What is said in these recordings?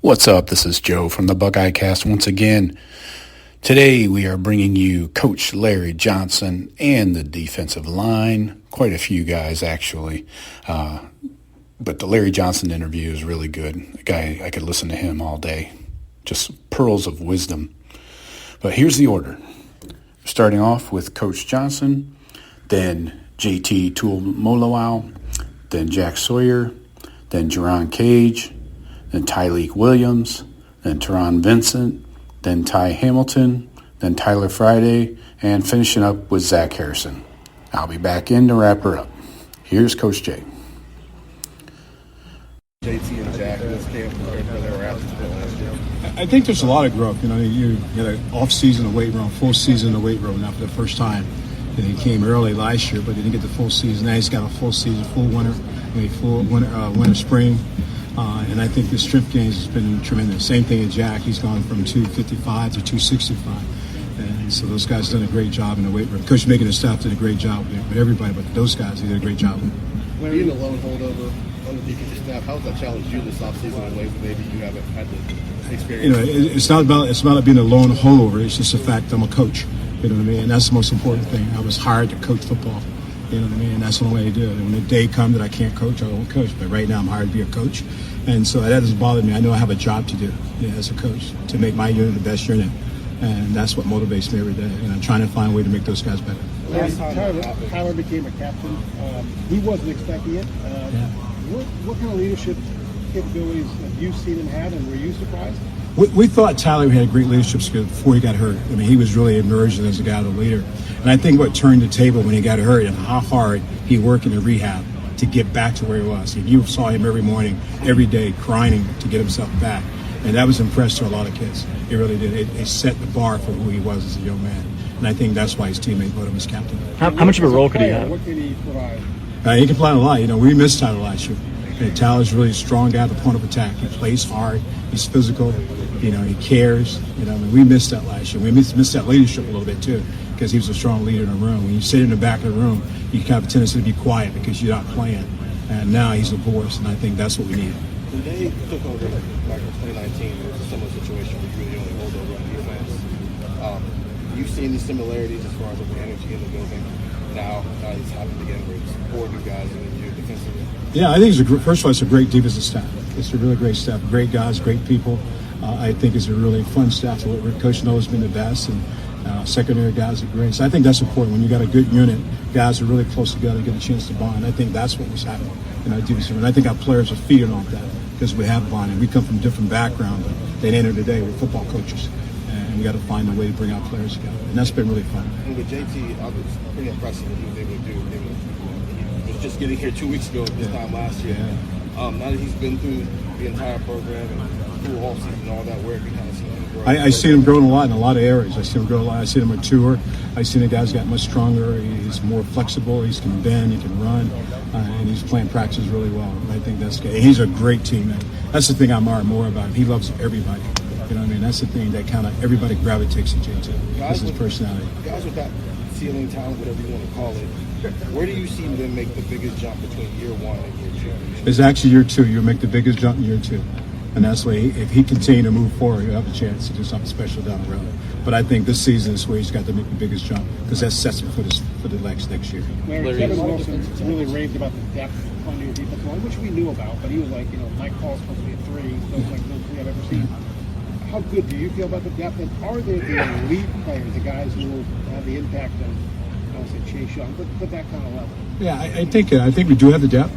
What's up? This is Joe from the Buckeye Cast once again. Today we are bringing you Coach Larry Johnson and the defensive line. Quite a few guys, actually. But the Larry Johnson interview is really good. A guy, I could listen to him all day. Just pearls of wisdom. But here's the order. Starting off with Coach Johnson, then JT Tuimoloau, then Jack Sawyer, then Jerron Cage, then Tyleik Williams, then Taron Vincent, then Ty Hamilton, then Tyler Friday, and finishing up with Zach Harrison. I'll be back in to wrap her up. Here's Coach J. JT and Jack, this camp compared to where they were at last year? I think there's a lot of growth. You had an off-season of weight room, full season of weight room now for the first time. And he came early last year, but he didn't get the full season. Now he's got a full season, full winter, winter, spring. And I think the strength gains has been tremendous. Same thing with Jack. He's gone from 255 to 265. And so those guys done a great job in the weight room. Coach Megan and staff did a great job with everybody, but those guys, they did a great job. Being a lone holdover on the defensive staff, how has that challenged you this offseason in ways that maybe you haven't had the experience? It's not about being a lone holdover. It's just the fact that I'm a coach. You know what I mean? And that's the most important thing. I was hired to coach football. You know what I mean? And that's the only way to do it. And when the day comes that I can't coach, I won't coach. But right now I'm hired to be a coach. And so that doesn't bother me. I know I have a job to do as a coach, to make my unit the best unit. And that's what motivates me every day. And I'm trying to find a way to make those guys better. Tyler became a captain. He wasn't expecting it. What kind of leadership capabilities have you seen him have, and were you surprised? We thought Tyler had great leadership skills before he got hurt. I mean, he was really emerging as a guy, the leader. And I think what turned the table when he got hurt and how hard he worked in the rehab to get back to where he was. And you saw him every morning, every day, grinding to get himself back. And that was impressive to a lot of kids. It really did. It set the bar for who he was as a young man. And I think that's why his teammates voted him as captain. How much of a role could he have? What can he provide? He can play a lot. We missed Tyler last year. Tyler's really a strong guy at the point of attack. He plays hard. He's physical. He cares. We missed that last year. We missed that leadership a little bit too, because he was a strong leader in the room. When you sit in the back of the room, you kind of have a tendency to be quiet because you're not playing. And now he's a voice, and I think that's what we need. When they took over back in 2019, it was a similar situation where you were the only holdover on defense. You've seen the similarities as far as the energy in the building. Now it's happened again where it's 4 new guys and you're defensively. Yeah, I think first of all, it's a great defensive staff. It's a really great staff. Great guys, great people. I think it's a really fun staff to work with. Coach knows has been the best, and secondary guys are great. So I think that's important. When you got a good unit, guys are really close together, get a chance to bond. I think that's what was happening in our defense. And I think our players are feeding off that because we have bonding. We come from different backgrounds, but at the end of the day, we're football coaches. And we got to find a way to bring our players together. And that's been really fun. And with JT, it's pretty impressive what he was able to do. He was just getting here 2 weeks ago this time last year. Yeah. Now that he's been through the entire program and through all season and all that work, you kind of seen him grow. I seen him growing a lot in a lot of areas. I seen him grow a lot. I seen him mature. I seen the guy's got much stronger. He's more flexible. He can bend. He can run. And he's playing practice really well. And I think that's good. And he's a great teammate. That's the thing I admire more about him. He loves everybody. You know what I mean? That's the thing that kind of everybody gravitates to JT. That's his personality. Guys with that ceiling talent, whatever you want to call it, where do you see them make the biggest jump between year 1 and year 2? It's actually year 2. You'll make the biggest jump in year 2. And that's why if he continue to move forward, he'll have a chance to do something special down the road. But I think this season is where he's got to make the biggest jump because that sets him for the next year. Larry, Kevin Wilson really raved about the depth on your defensive line, which we knew about, but he was like, Mike Paul's supposed to be a 3. Those like no 3 I've ever seen. How good do you feel about the depth? And are there the elite players, the guys who will have the impact of, I don't say Chase Young, but that kind of level? Yeah, I think we do have the depth.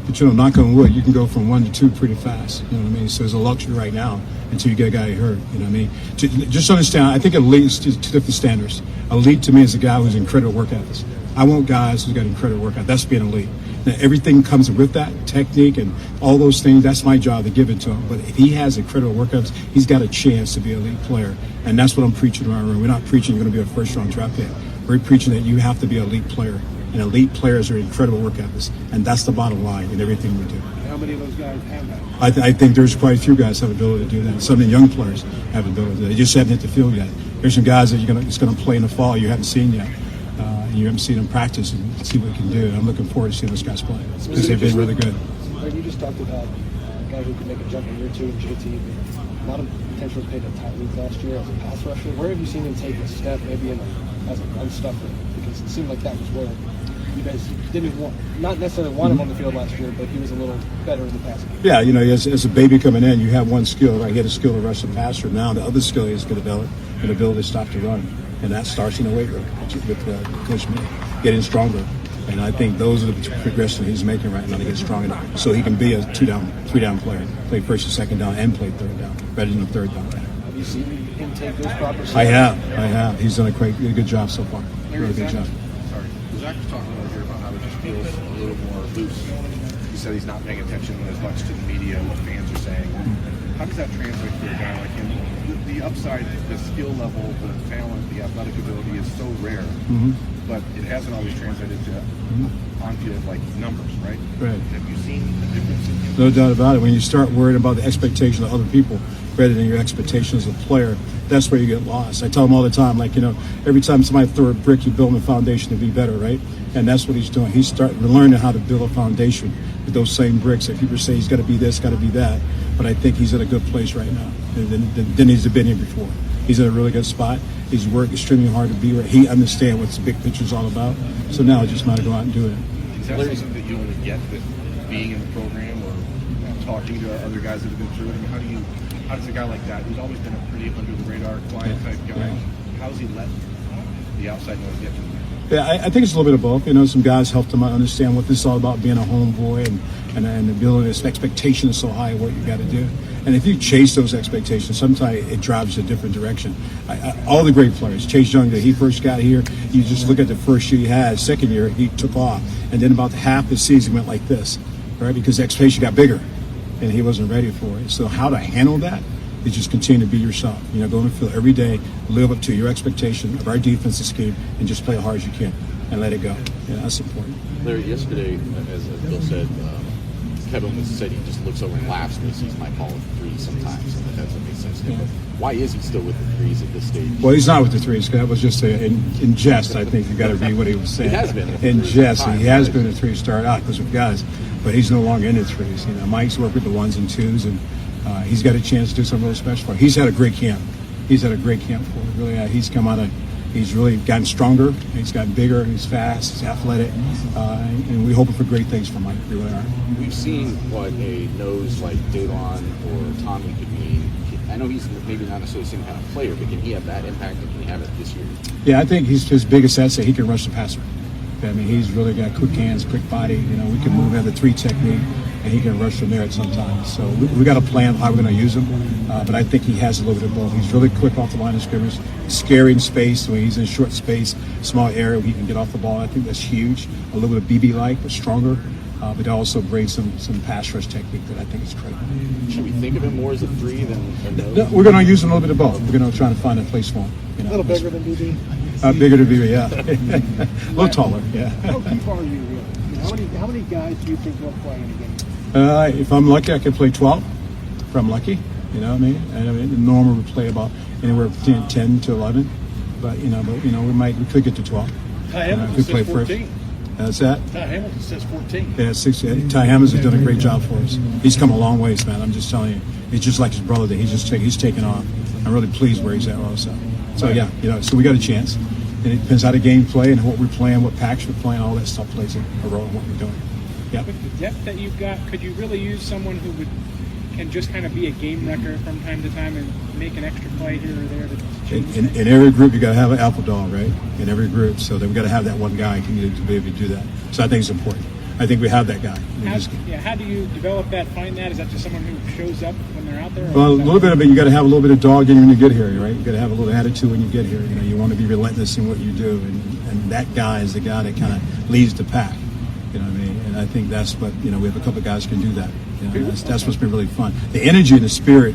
But, knock on wood, you can go from 1 to 2 pretty fast. You know what I mean? So it's a luxury right now until you get a guy hurt. You know what I mean? Just understand, I think elite is 2 different standards. Elite to me is a guy who's incredible work ethics. I want guys who's got incredible work ethics. That's being elite. Now, everything comes with that, technique and all those things. That's my job to give it to him. But if he has incredible work ethics, he's got a chance to be an elite player. And that's what I'm preaching around the room. We're not preaching you're going to be a first-round draft pick. We're preaching that you have to be an elite player. And elite players are incredible work ethics. And that's the bottom line in everything we do. How many of those guys have that? I think there's quite a few guys have the ability to do that. Some of the young players have the ability to do that. They just haven't hit the field yet. There's some guys that it's going to play in the fall you haven't seen yet. You haven't seen them practice and see what he can do. I'm looking forward to seeing those guys play because they've been really good. You just talked about guy who could make a jump in year 2 in JT. A lot of potential paid to Tyleik last year as a pass rusher. Where have you seen him take a step, maybe as a run stuffer? Because it seemed like that was where you guys didn't want, not necessarily want him on the field last year, but he was a little better in the passing game. Yeah, as a baby coming in, you have one skill, right? He had a skill to rush the passer. Now the other skill is going to develop an ability to stop the run. And that starts in the weight room with Coach May, getting stronger. And I think those are the progressions he's making right now to get stronger, so he can be a 2-down, 3-down player, play first and second down, and play third down, better than the third down. Have you seen him take those proper steps? I have. He's done a good job so far. Really good job. Sorry. Zach was talking earlier about how it just feels a little more loose. He said he's not paying attention as much to the media, what fans are saying. How does that translate to a guy like him? The upside, the skill level, the talent, the athletic ability is so rare, but it hasn't always translated to on-field like numbers, right? Right. Have you seen the difference in him? No doubt about it. When you start worrying about the expectations of other people rather than your expectations as a player, that's where you get lost. I tell them all the time, every time somebody throw a brick, you build a foundation to be better, right? And that's what he's doing. He's starting to learn how to build a foundation with those same bricks. That people say he's got to be this, got to be that. But I think he's in a good place right now. Than he's been here before. He's in a really good spot. He's worked extremely hard to be where he understands what the big picture is all about. So now it's just matter to go out and do it. Is that something that you only get with being in the program or talking to other guys that have been through it? I mean, how does a guy like that, who's always been a pretty under the radar, quiet type guy, how does he let the outside noise get to him? Yeah, I think it's a little bit of both. Some guys helped him understand what this is all about, being a homeboy and the ability, this expectation is so high of what you got to do. And if you chase those expectations, sometimes it drives you a different direction. All the great players, Chase Young, when he first got here, you just look at the first year he had. Second year, he took off. And then about half the season went like this, right? Because the expectation got bigger, and he wasn't ready for it. So how to handle that is just continue to be yourself. Go on the field every day, live up to your expectation of our defensive scheme, and just play as hard as you can and let it go. That's important. Larry, yesterday, as Bill said, Kevin said he just looks over and laughs when he sees Mike Hall with threes sometimes, and that doesn't make sense to him. But why is he still with the threes at this stage? Well, he's not with the threes. That was just in jest. I think you got to read what he was saying. He has been in jest. He has been a three start out because of guys, but he's no longer in the threes. Mike's worked with the ones and twos, and he's got a chance to do something really special for him. He's had a great camp. He's had a great camp for him. Really, he's come out of. He's really gotten stronger. He's gotten bigger. He's fast. He's athletic, and we're hoping for great things from Mike. We really are. We've seen what a nose like Davon or Tommy could mean. I know he's maybe not necessarily the same kind of player, but can he have that impact, and can he have it this year? Yeah, I think his biggest asset, he can rush the passer. He's really got quick hands, quick body. We can move at the three technique, and he can rush from there at some times. So we got a plan how we're going to use him. But I think he has a little bit of both. He's really quick off the line of scrimmage, scary in space. When he's in short space, small area, he can get off the ball. I think that's huge. A little bit of BB-like, but stronger. But also brings some pass rush technique that I think is critical. Should we think of him more as a three than a nose? No, we're going to use him a little bit of both. We're going to try to find a place for him. A little bigger than BB? Bigger than BB, yeah. A little taller, yeah. How deep are you really? How many guys do you think will play in a game? If I'm lucky, I can play 12. If I'm lucky, you know what I mean? And normal would play about anywhere between 10 to 11. But we could get to 12. Ty Hamilton says 14. That's that. Ty Hamilton says 14. Yeah, 6. Ty Hamilton has done a great job for us. He's come a long ways, man. I'm just telling you. He's just like his brother. That he's taken off. I'm really pleased where he's at also. So yeah, so we got a chance. And it depends how the game play and what we're playing, what packs we're playing, all that stuff plays a role in what we're doing. Yeah. With the depth that you've got, could you really use someone who can just kind of be a game wrecker from time to time and make an extra play here or there? In every group, you got to have an alpha dog, right? In every group, so then we got to have that one guy to be able to do that. So I think it's important. I think we have that guy. How do you develop that? Find that? Is that just someone who shows up when they're out there? Well, a little bit of it. You got to have a little bit of dog in you when you get here, right? You got to have a little attitude when you get here. You want to be relentless in what you do, and that guy is the guy that kind of leads the pack. You know what I mean? And I think that's what we have a couple of guys who can do that. That's what's been really fun. The energy and the spirit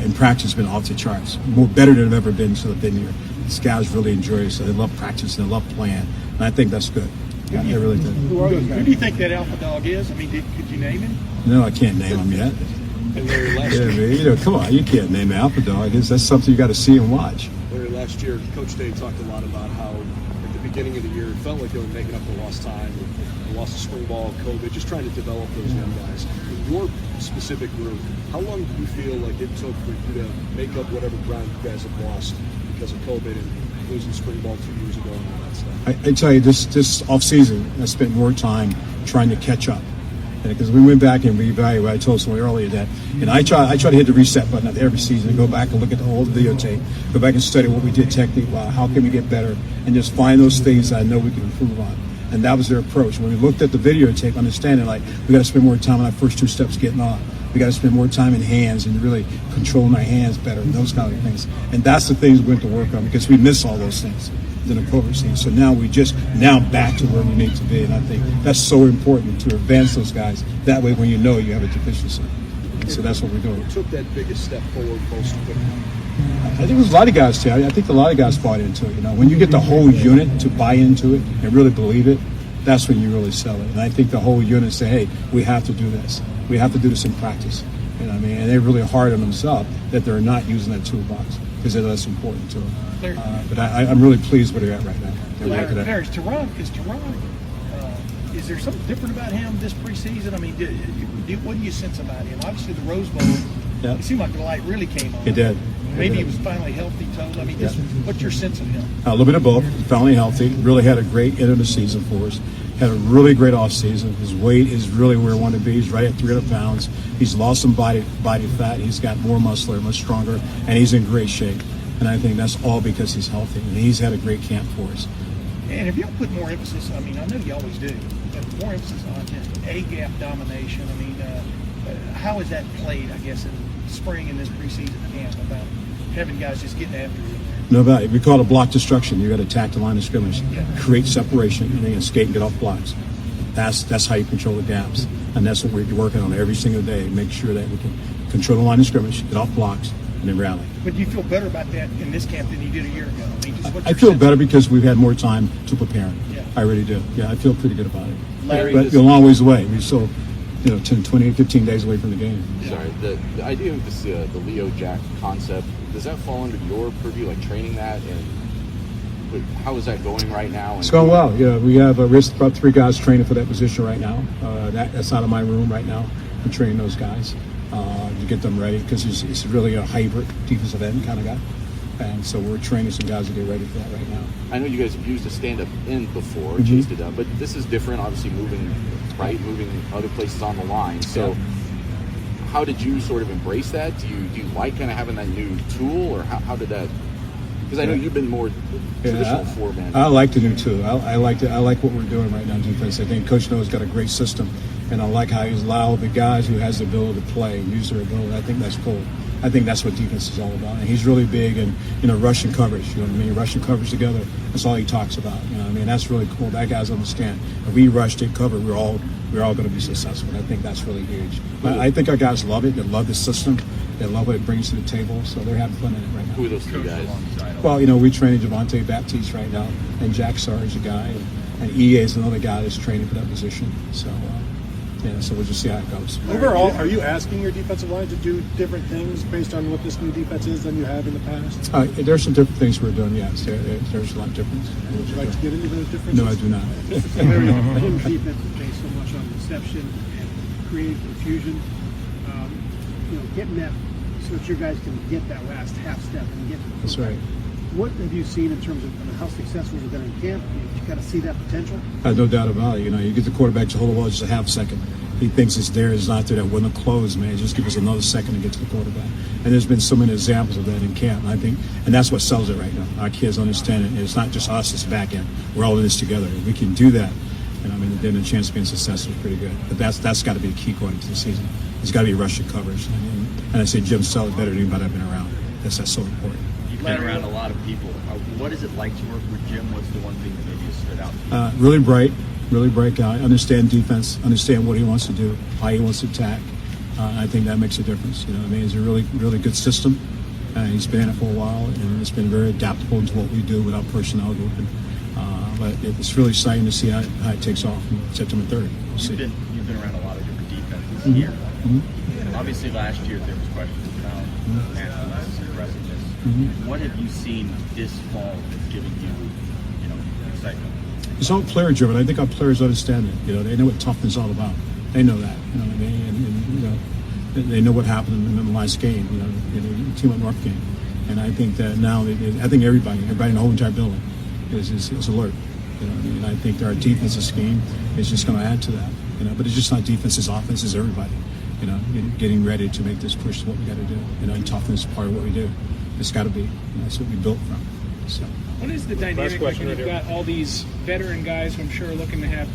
in practice has been off the charts, better than I've ever been since I've been here. These guys really enjoy it, so they love practice and they love playing, and I think that's good. Yeah, they really do. Who do you think that alpha dog is? I mean, could you name him? No, I can't name him yet. And Larry, last year, man, come on, you can't name an alpha dog. That's something you got to see and watch. Larry, last year, Coach Day talked a lot about how at the beginning of the year it felt like they were making up the lost time, the lost of spring ball, COVID, just trying to develop those young guys. your specific group, how long do you feel like it took for you to make up whatever ground you guys have lost because of COVID and losing spring ball 2 years ago and all that stuff? I tell you, this off season, I spent more time trying to catch up. Because we went back and reevaluated. I told someone earlier that, and I try to hit the reset button every season and go back and look at the whole videotape, go back and study what we did technically, how can we get better, and just find those things that I know we can improve on. And that was their approach. When we looked at the videotape, understanding like we got to spend more time on our first 2 steps getting off. We got to spend more time in hands and really controlling our hands better and those kind of things. And that's the things we're going to work on because we miss all those things in the COVID season. So now we just back to where we need to be. And I think that's so important to advance those guys. That way when you know you have a deficiency. And so that's what we're doing. Who took that biggest step forward most quickly? I think it was a lot of guys too. I think a lot of guys bought into it. When you get the whole unit to buy into it and really believe it, that's when you really sell it. And I think the whole unit say, hey, we have to do this. We have to do this in practice. And they're really hard on themselves that they're not using that toolbox because that's important to them. But I'm really pleased where they're at right now. Larry, is there something different about him this preseason? I mean, what do you sense about him? Obviously, the Rose Bowl, it seemed like the light really came on. It did. Maybe he was finally healthy, totally. I mean, what's your sense of him? A little bit of both. Finally healthy. Really had a great end of the season for us. Had a really great off season. His weight is really where he wanted to be. He's right at 300 pounds. He's lost some body fat. He's got more muscular, much stronger, and he's in great shape. And I think that's all because he's healthy. And he's had a great camp for us. And if y'all put more emphasis, I mean, I know you always do, but more emphasis on just A-gap domination, I mean, how has that played, I guess, in spring and this preseason camp about having guys just getting after you? No doubt. We call it block destruction. You got to attack the line of scrimmage, create separation, and then escape and get off blocks. That's how you control the gaps. And that's what we're working on every single day. Make sure that we can control the line of scrimmage, get off blocks, and then rally. But do you feel better about that in this camp than you did a year ago? I mean, I feel better because we've had more time to prepare. Yeah. I really do. Yeah, I feel pretty good about it. Larry, but we're a long ways away. We're still 10, 20, 15 days away from the game. Sorry, the idea of this, the Leo Jack concept, does that fall under your purview, like training that? And how is that going right now? It's going well. Yeah, we have about 3 guys training for that position right now. That's out of my room right now. I'm training those guys to get them ready because it's really a hybrid defensive end kind of guy. And so we're training some guys to get ready for that right now. I know you guys have used a stand-up end before, chased it up, but this is different, obviously moving other places on the line. So how did you sort of embrace that? Do you like kind of having that new tool, or how did that? Because I know you've been more traditional four-man. I like the new tool. I like it. I like what we're doing right now in defense. I think Coach Noah's got a great system, and I like how he's allowed the guys who has the ability to play and use their ability. I think that's cool. I think that's what defense is all about. And he's really big in rushing coverage. You know what I mean? Rushing coverage together. That's all he talks about. You know what I mean? That's really cool. That guys understand. If we rush to cover, we're all going to be successful. And I think that's really huge. I think our guys love it. They love the system. They love what it brings to the table. So they're having fun in it right now. Who are those 3 guys? Well, we training Javante Baptiste right now, and Jack Sawyer is a guy, and EA is another guy that's training for that position. So. So we'll just see how it goes. Overall, are you asking your defensive line to do different things based on what this new defense is than you have in the past? There's some different things we're doing, yes. There's a lot of difference. Would you like to get into those differences? No, I do not. Jim's defense is based so much on deception and creative confusion. Getting that so that your guys can get that last half step and get. That's right. What have you seen in terms of how successful you've been in camp? You kind of see that potential? No doubt about it. You get the quarterback to hold the ball just a half second. He thinks it's there, it's not there. That wouldn't have closed, man. Just give us another second to get to the quarterback. And there's been so many examples of that in camp. And I think, and that's what sells it right now. Our kids understand it. It's not just us, it's back end. We're all in this together. If we can do that, then the chance of being successful is pretty good. But that's got to be the key going into the season. It's got to be rushing coverage. And I say Jim sell it better than anybody I've been around. That's so important. You've been around a lot of people. What is it like to work with Jim? What's the one thing that maybe stood out to you? Really bright guy. Understand defense, understand what he wants to do, how he wants to attack. I think that makes a difference. It's a really, really good system. He's been in it for a while, and it's been very adaptable to what we do with our personnel group. But it's really exciting to see how it takes off on September 3rd. You've been around a lot of different defenses here. Obviously, last year there was questions about Anthony's aggressiveness. What have you seen this fall that's giving you, excitement? It's all player driven. I think our players understand it. They know what toughness is all about. They know that. You know what I mean? And they know what happened in the last game. The team up North game. And I think that now, I think everybody in the whole entire building is alert. You know what I mean? And I think our defensive scheme is just going to add to that. But it's just not defense; it's offense. It's everybody. Getting ready to make this push is what we got to do. And toughness is part of what we do. It's got to be. That's what we built from. So. What is the dynamic like when you've got all these veteran guys who I'm sure are looking to have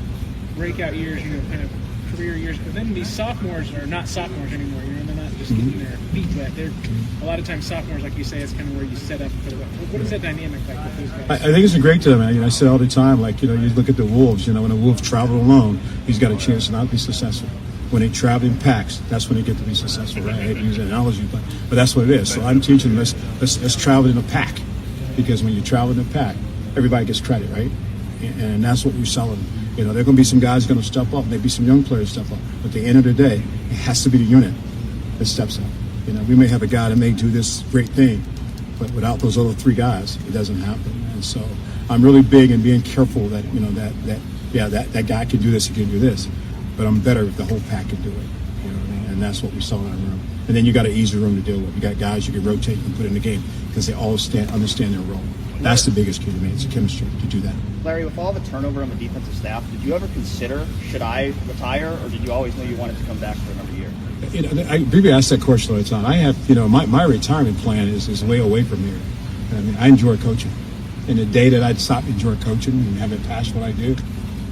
breakout years, kind of career years, but then these sophomores are not sophomores anymore. They're not just getting their feet wet. They're a lot of times sophomores, like you say, it's kind of where you set up for the. What is that dynamic like with those guys? I think it's a great time. I say all the time, you look at the Wolves. When a Wolf traveled alone, he's got a chance to not be successful. When they travel in packs, that's when they get to be successful, right? I hate to use that analogy, but that's what it is. So I'm teaching them, let's travel in a pack, because when you travel in a pack, everybody gets credit, right? And that's what we're selling. There are going to be some guys going to step up, maybe some young players step up, but at the end of the day, it has to be the unit that steps up. We may have a guy that may do this great thing, but without those other three guys, it doesn't happen. And so I'm really big in being careful that that guy can do this, he can do this, but I'm better if the whole pack can do it. And that's what we saw in our room. And then you got an easy room to deal with. You got guys you can rotate and put in the game because they all understand their role. That's the biggest key to me. It's the chemistry to do that. Larry, with all the turnover on the defensive staff, did you ever consider, should I retire, or did you always know you wanted to come back for another year? People ask that question all the time. I have, my retirement plan is way away from here. I enjoy coaching. And the day that I stop enjoying coaching and have a passion what I do,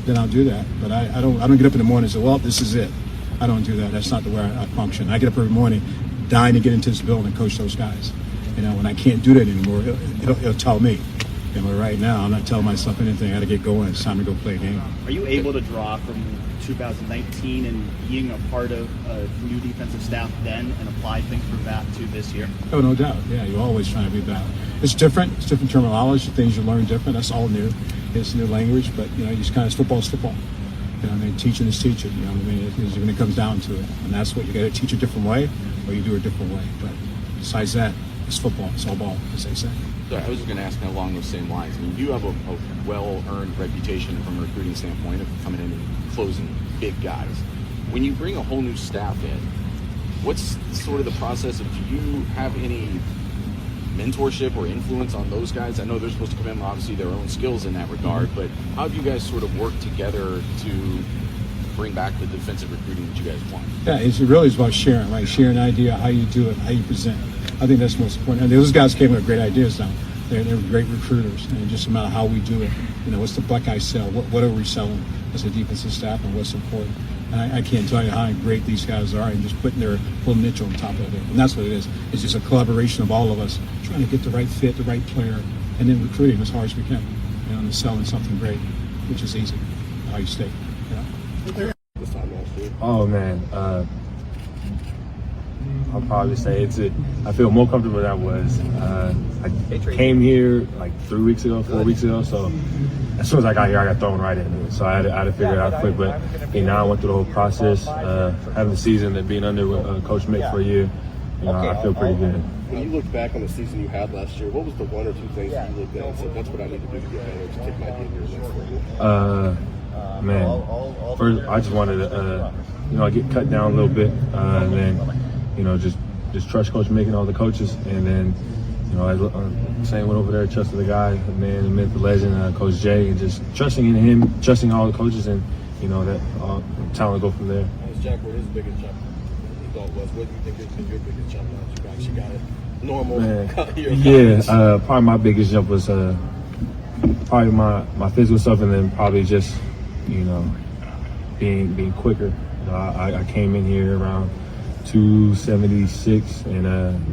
then I'll do that. But I don't get up in the morning and say, well, this is it. I don't do that. That's not the way I function. I get up every morning dying to get into this building and coach those guys. When I can't do that anymore, it'll tell me. But right now, I'm not telling myself anything. I got to get going. It's time to go play a game. Are you able to draw from 2019 and being a part of a new defensive staff then and apply things from that to this year? Oh, no doubt. Yeah, you're always trying to be better. It's different. It's different terminology. Things you learn different. That's all new. It's new language, but you just kind of football is football. Teaching is teaching. It's when it comes down to it, and that's what you got to teach a different way, or you do it a different way. But besides that, it's football. It's all ball, as they say. So I was just going to ask along those same lines. You have a well-earned reputation from a recruiting standpoint of coming in and closing big guys. When you bring a whole new staff in, what's sort of the process of, do you have any mentorship or influence on those guys? I know they're supposed to come in with obviously their own skills in that regard, but how do you guys sort of work together to bring back the defensive recruiting that you guys want? Yeah, it's really about sharing, right? Sharing an idea, how you do it, how you present. I think that's most important. And those guys came with great ideas now. They're great recruiters, and just a matter of how we do it. What's the Buckeye sell? What are we selling as a defensive staff, and what's important? And I can't tell you how great these guys are, and just putting their little niche on top of it. And that's what it is. It's just a collaboration of all of us trying to get the right fit, the right player, and then recruiting as hard as we can. And selling something great, which is easy. How you stay. Oh man, I'll probably say I feel more comfortable than I was. I came here like 4 weeks ago, so as soon as I got here, I got thrown right into it. So I had to figure it out quick, but now I went through the whole process, having the season and being under Coach Mick for a year, I feel pretty good. When you look back on the season you had last year, what was the one or two things that you looked at and said, that's what I need to do to get better, to take my game here next level? Man, first I just wanted to, get cut down a little bit, and then, just trust Coach Mick and all the coaches, and then, same went over there, trusted the guy, the man, the myth, the legend, Coach Jay, and just trusting in him, trusting all the coaches, and that talent go from there. Jack, what his biggest jump he thought was? What do you think has been your biggest jump now that you actually got it normal? Probably my biggest jump was probably my physical stuff, and then probably just being quicker. I came in here around 276, and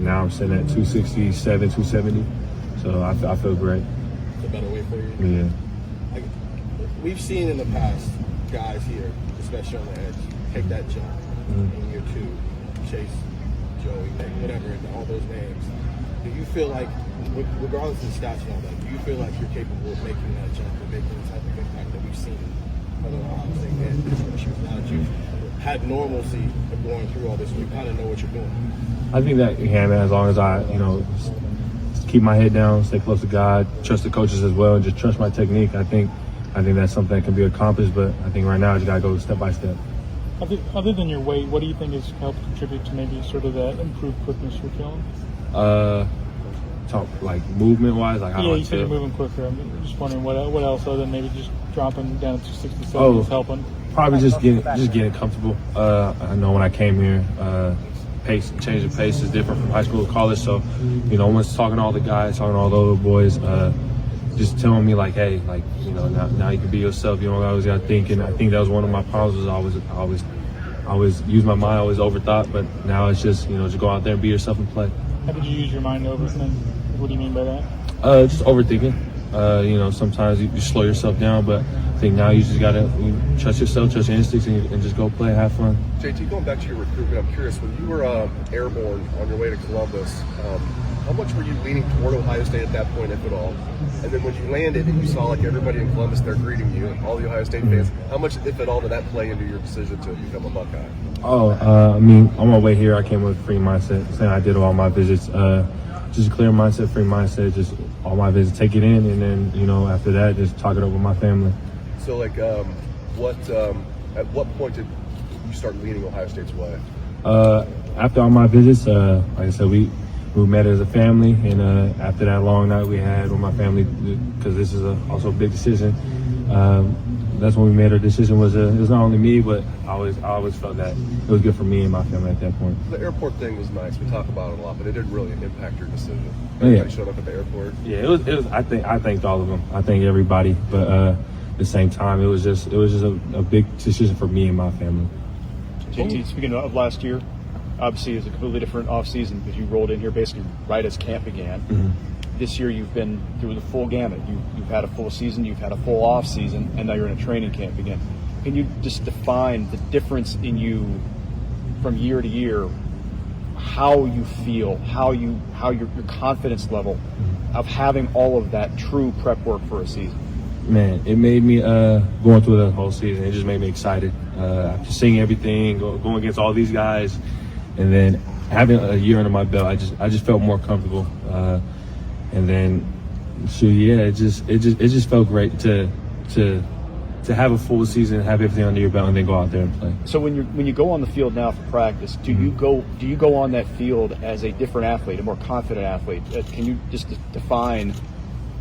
now I'm sitting at 267, 270. So I feel great. It's a better way for you? Yeah. We've seen in the past guys here, especially on the edge, take that jump in year two. Chase, Joey, whatever, all those names. Do you feel like, regardless of the stats and all that, do you feel like you're capable of making that jump and making the type of impact that we've seen on the Ohio State and especially now that you've had normalcy of going through all this, you kind of know what you're doing? I think that you can, man, as long as I, keep my head down, stay close to God, trust the coaches as well, and just trust my technique. I think that's something that can be accomplished, but I think right now I just got to go step by step. Other than your weight, what do you think has helped contribute to maybe sort of that improved quickness you're feeling? Talk like movement wise, like how Yeah, I you said you're feel. moving quicker. I'm just wondering what else other than maybe just dropping down to 267 Oh. is helping. Probably just getting comfortable. I know when I came here, change of pace is different from high school to college. So, once talking to all the guys, talking to all the little boys, just telling me like, hey, like, now you can be yourself. You don't always got to think. And I think that was one of my problems. Was I always use my mind, always overthought. But now it's just just go out there and be yourself and play. How did you use your mind over? What do you mean by that? Just overthinking. Sometimes you slow yourself down, but I think now you just gotta trust yourself, trust your instincts, and just go play, have fun. JT, going back to your recruitment, I'm curious, when you were airborne on your way to Columbus, how much were you leaning toward Ohio State at that point, if at all? And then when you landed and you saw like everybody in Columbus there greeting you, all the Ohio State fans, how much, if at all, did that play into your decision to become a Buckeye? On my way here, I came with a free mindset, saying I did all my visits. Just a clear mindset, free mindset, just all my visits, take it in, and then, after that, just talk it over with my family. So, like, at what point did you start leaning Ohio State's way? After all my visits, like I said, we met as a family, and after that long night we had with my family, because this is also a big decision, that's when we made our decision. It was not only me, but I always felt that it was good for me and my family at that point. The airport thing was nice. We talk about it a lot, but it didn't really impact your decision. Oh, yeah. Everybody showed up at the airport. Yeah, it was. I thanked all of them. I thanked everybody, but at the same time, it was just a big decision for me and my family. JT, speaking of last year, obviously it's a completely different offseason because you rolled in here basically right as camp began. Mm-hmm. This year you've been through the full gamut. You've had a full season, you've had a full off season, and now you're in a training camp again. Can you just define the difference in you from year to year, how you feel, how your confidence level of having all of that true prep work for a season? Man, it made me going through the whole season. It just made me excited. After seeing everything, going against all these guys, and then having a year under my belt, I just felt more comfortable. And then, it just felt great to have a full season, have everything under your belt, and then go out there and play. So when you go on the field now for practice, do you go on that field as a different athlete, a more confident athlete? Can you just define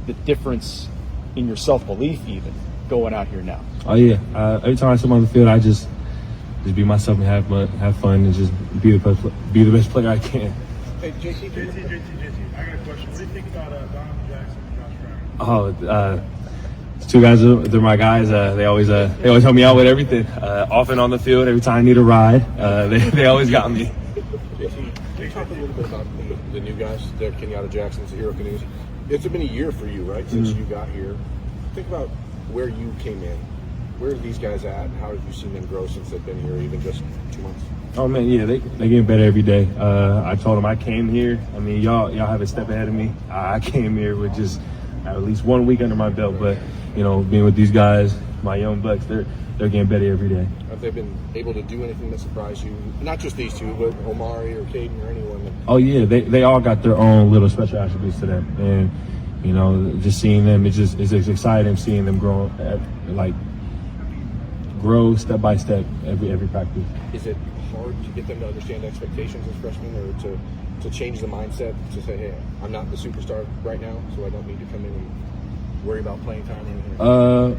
the difference in your self-belief even going out here now? Oh yeah, every time I step on the field, I just be myself and have fun and just be the best player I can. Hey, JT, I got a question. What do you think about Donovan Jackson and Josh Brown? Two guys, they're my guys. They always help me out with everything. Off and on the field, every time I need a ride, they always got me. Can you talk a little bit about the new guys, the Kenyatta Jacksons, the Hero Canoes? It's been a year for you, right, since you got here. Think about where you came in. Where are these guys at? How have you seen them grow since they've been here, even just 2 months? Oh man, yeah, they getting better every day. I told them I came here. I mean, y'all have a step ahead of me. I came here with just at least 1 week under my belt, but being with these guys, my young bucks, they're getting better every day. Have they been able to do anything that surprised you? Not just these two, but Omari or Caden or anyone. Oh yeah, they all got their own little special attributes to them, and just seeing them, it's exciting seeing them grow step by step every practice. Is it hard to get them to understand expectations as freshmen, or to change the mindset to say, hey, I'm not the superstar right now, so I don't need to come in and worry about playing time or anything?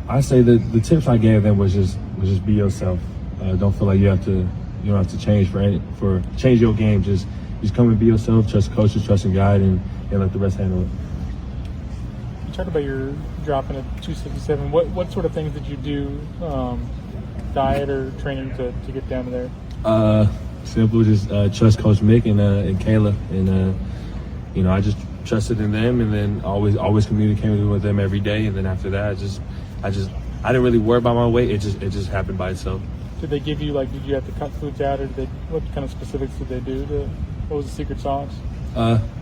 I say that the tips I gave them was just be yourself. Don't feel like you don't have to change for change your game. Just come and be yourself. Trust coaches, trust and guide, and let the rest handle it. You talked about your dropping at 267. What sort of things did you do, diet or training to get down to there? Simple, just trust Coach Mick and Kayla, and I just trusted in them, and then always communicating with them every day. And then after that, I didn't really worry about my weight. It just happened by itself. Did they give you did you have to cut foods out, or what kind of specifics did they do? What was the secret sauce?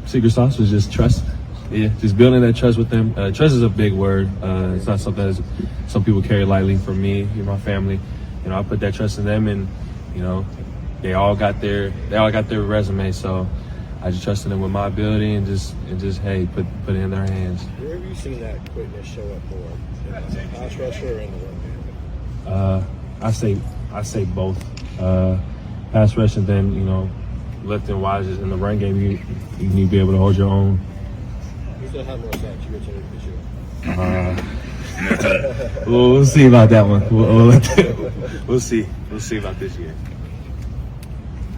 Secret sauce was just trust. Yeah, just building that trust with them. Trust is a big word. It's not something that some people carry lightly. For me and my family, I put that trust in them, and they all got their resume. So I just trusted them with my ability, and just hey, put it in their hands. Where have you seen that quickness show up more? In the pass rusher or in the run game? I say I say both. Pass rush and then, you know, lifting wise in the run game, you need to be able to hold your own. You still have more sacks. You return this year. We'll see about that one. We'll see. We'll see about this year.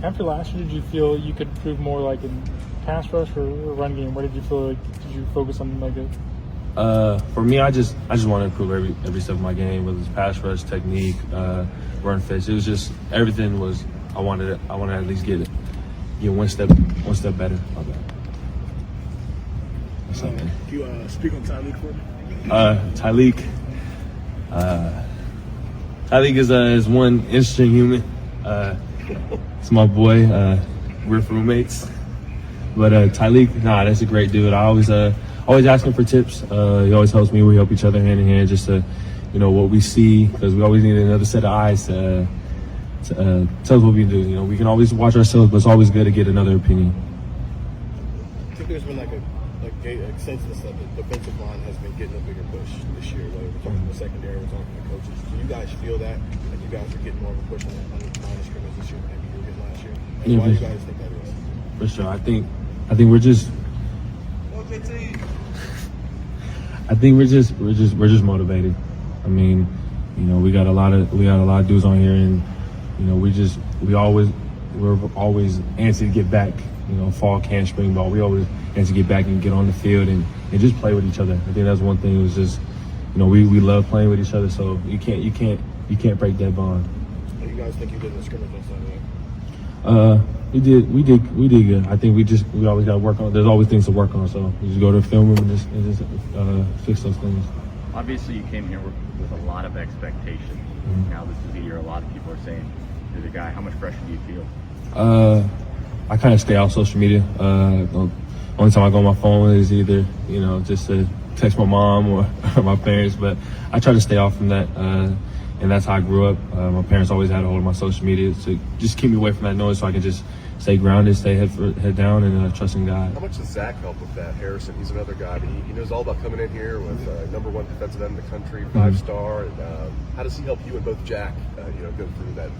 After last year, did you feel you could improve more like in pass rush or run game? Where did you feel like, did you focus on like it? For me, I just want to improve every step of my game, whether it's pass rush, technique, run fits. It was just everything was. I wanted to at least get one step better. What's up, man? Can you speak on Tyleik for me? Tyleik is one interesting human. It's my boy. We're roommates, but Tyleik, that's a great dude. I always ask him for tips. He always helps me. We help each other hand in hand, just to, you know, what we see, because we always need another set of eyes to tell us what we do. You know, we can always watch ourselves, but it's always good to get another opinion. I think there's been like a consensus that the defensive line has been getting a bigger push this year. Whether we're talking to the secondary, we're talking to coaches. Do you guys feel that you guys are getting more of a push on the line of scrimmage this year than maybe you were getting last year? And why do you guys think that is? For sure, I think we're just. I think we're just motivated. I mean, you know, we got a lot of dudes on here, and you know, we're always antsy to get back. You know, fall camp, spring ball. We always antsy to get back and get on the field and just play with each other. I think that's one thing. It was just, you know, we love playing with each other, so you can't break that bond. What do you guys think you did in the scrimmage on Sunday? We did good. I think we always got to work on. There's always things to work on, so we just go to the film room and just fix those things. Obviously, you came here with a lot of expectation. Mm-hmm. Now this is a year a lot of people are saying you're the guy. How much pressure do you feel? I kind of stay off social media. Only time I go on my phone is either, you know, just to text my mom or my parents, but I try to stay off from that. And that's how I grew up. My parents always had a hold of my social media to just keep me away from that noise, so I can just stay grounded, stay head down, and trust in God. How much does Zach help with that? Harrison, he's another guy, but he knows all about coming in here with #1 defensive end in the country, 5-star. And how does he help you and both Jack, go through that?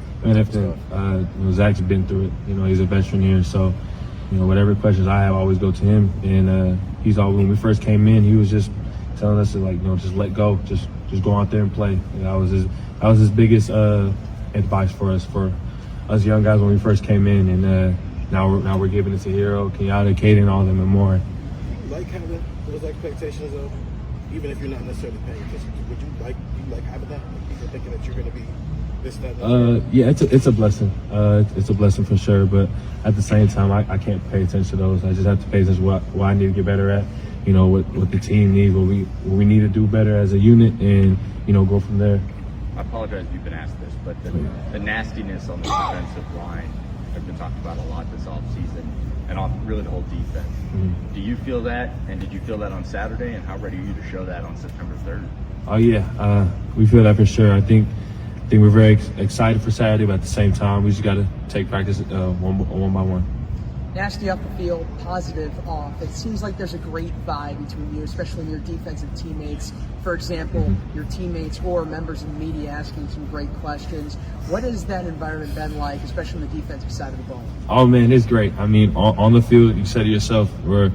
Zach's been through it. You know, he's a veteran here, so you know, whatever questions I have, I always go to him. And he's always, when we first came in, he was just telling us to, like, you know, just let go, just go out there and play. You know, that was his biggest advice for us young guys when we first came in, and now we're giving it to Hero, Kenyatta, Caden, all of them, and more. You like having those expectations of, even if you're not necessarily paying attention, would you like having that? Like people thinking that you're going to be this, that, that? Yeah, it's a blessing. It's a blessing for sure, but at the same time, I can't pay attention to those. I just have to pay attention to what I need to get better at. You know, what the team needs, what we need to do better as a unit, and you know, go from there. I apologize if you've been asked this, but the nastiness on the defensive line has been talked about a lot this offseason, and on really the whole defense. Mm-hmm. Do you feel that, and did you feel that on Saturday, and how ready are you to show that on September 3rd? Oh yeah, we feel that for sure. I think we're very excited for Saturday, but at the same time, we just got to take practice one by one. Nasty off the field, positive off. It seems like there's a great vibe between you, especially your defensive teammates. For example, your teammates or members of the media asking some great questions. What has that environment been like, especially on the defensive side of the ball? Oh man, it's great. I mean, on the field, you said it yourself, we're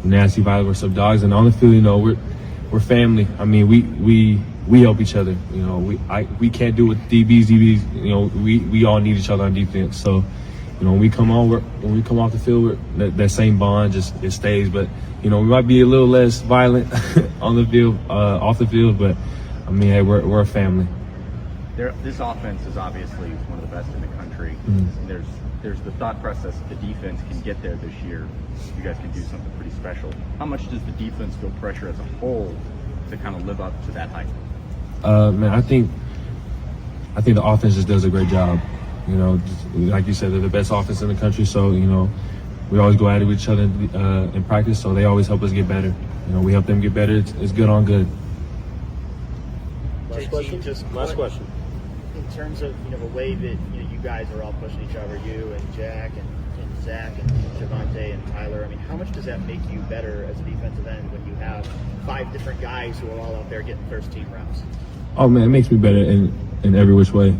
nasty, violent, we're some dogs, and on the field, you know, we're family. I mean, we help each other. You know, we can't do what DBs. You know, we all need each other on defense. So, you know, when we come off the field, that same bond it stays. But you know, we might be a little less violent on the field, off the field. But I mean, hey, we're a family. This offense is obviously one of the best in the country. Mm-hmm. There's the thought process that the defense can get there this year. You guys can do something pretty special. How much does the defense feel pressure as a whole to kind of live up to that height? Man, I think the offense just does a great job. You know, like you said, they're the best offense in the country. So, you know, we always go at it with each other in practice. So they always help us get better. You know, we help them get better. It's good on good. Last question. Last question. In terms of, you know, the way that, you know, you guys are all pushing each other, you and Jack and Zach and Javonte and Tyler, I mean, how much does that make you better as a defensive end when you have 5 different guys who are all out there getting first team reps? Oh man, it makes me better in every which way.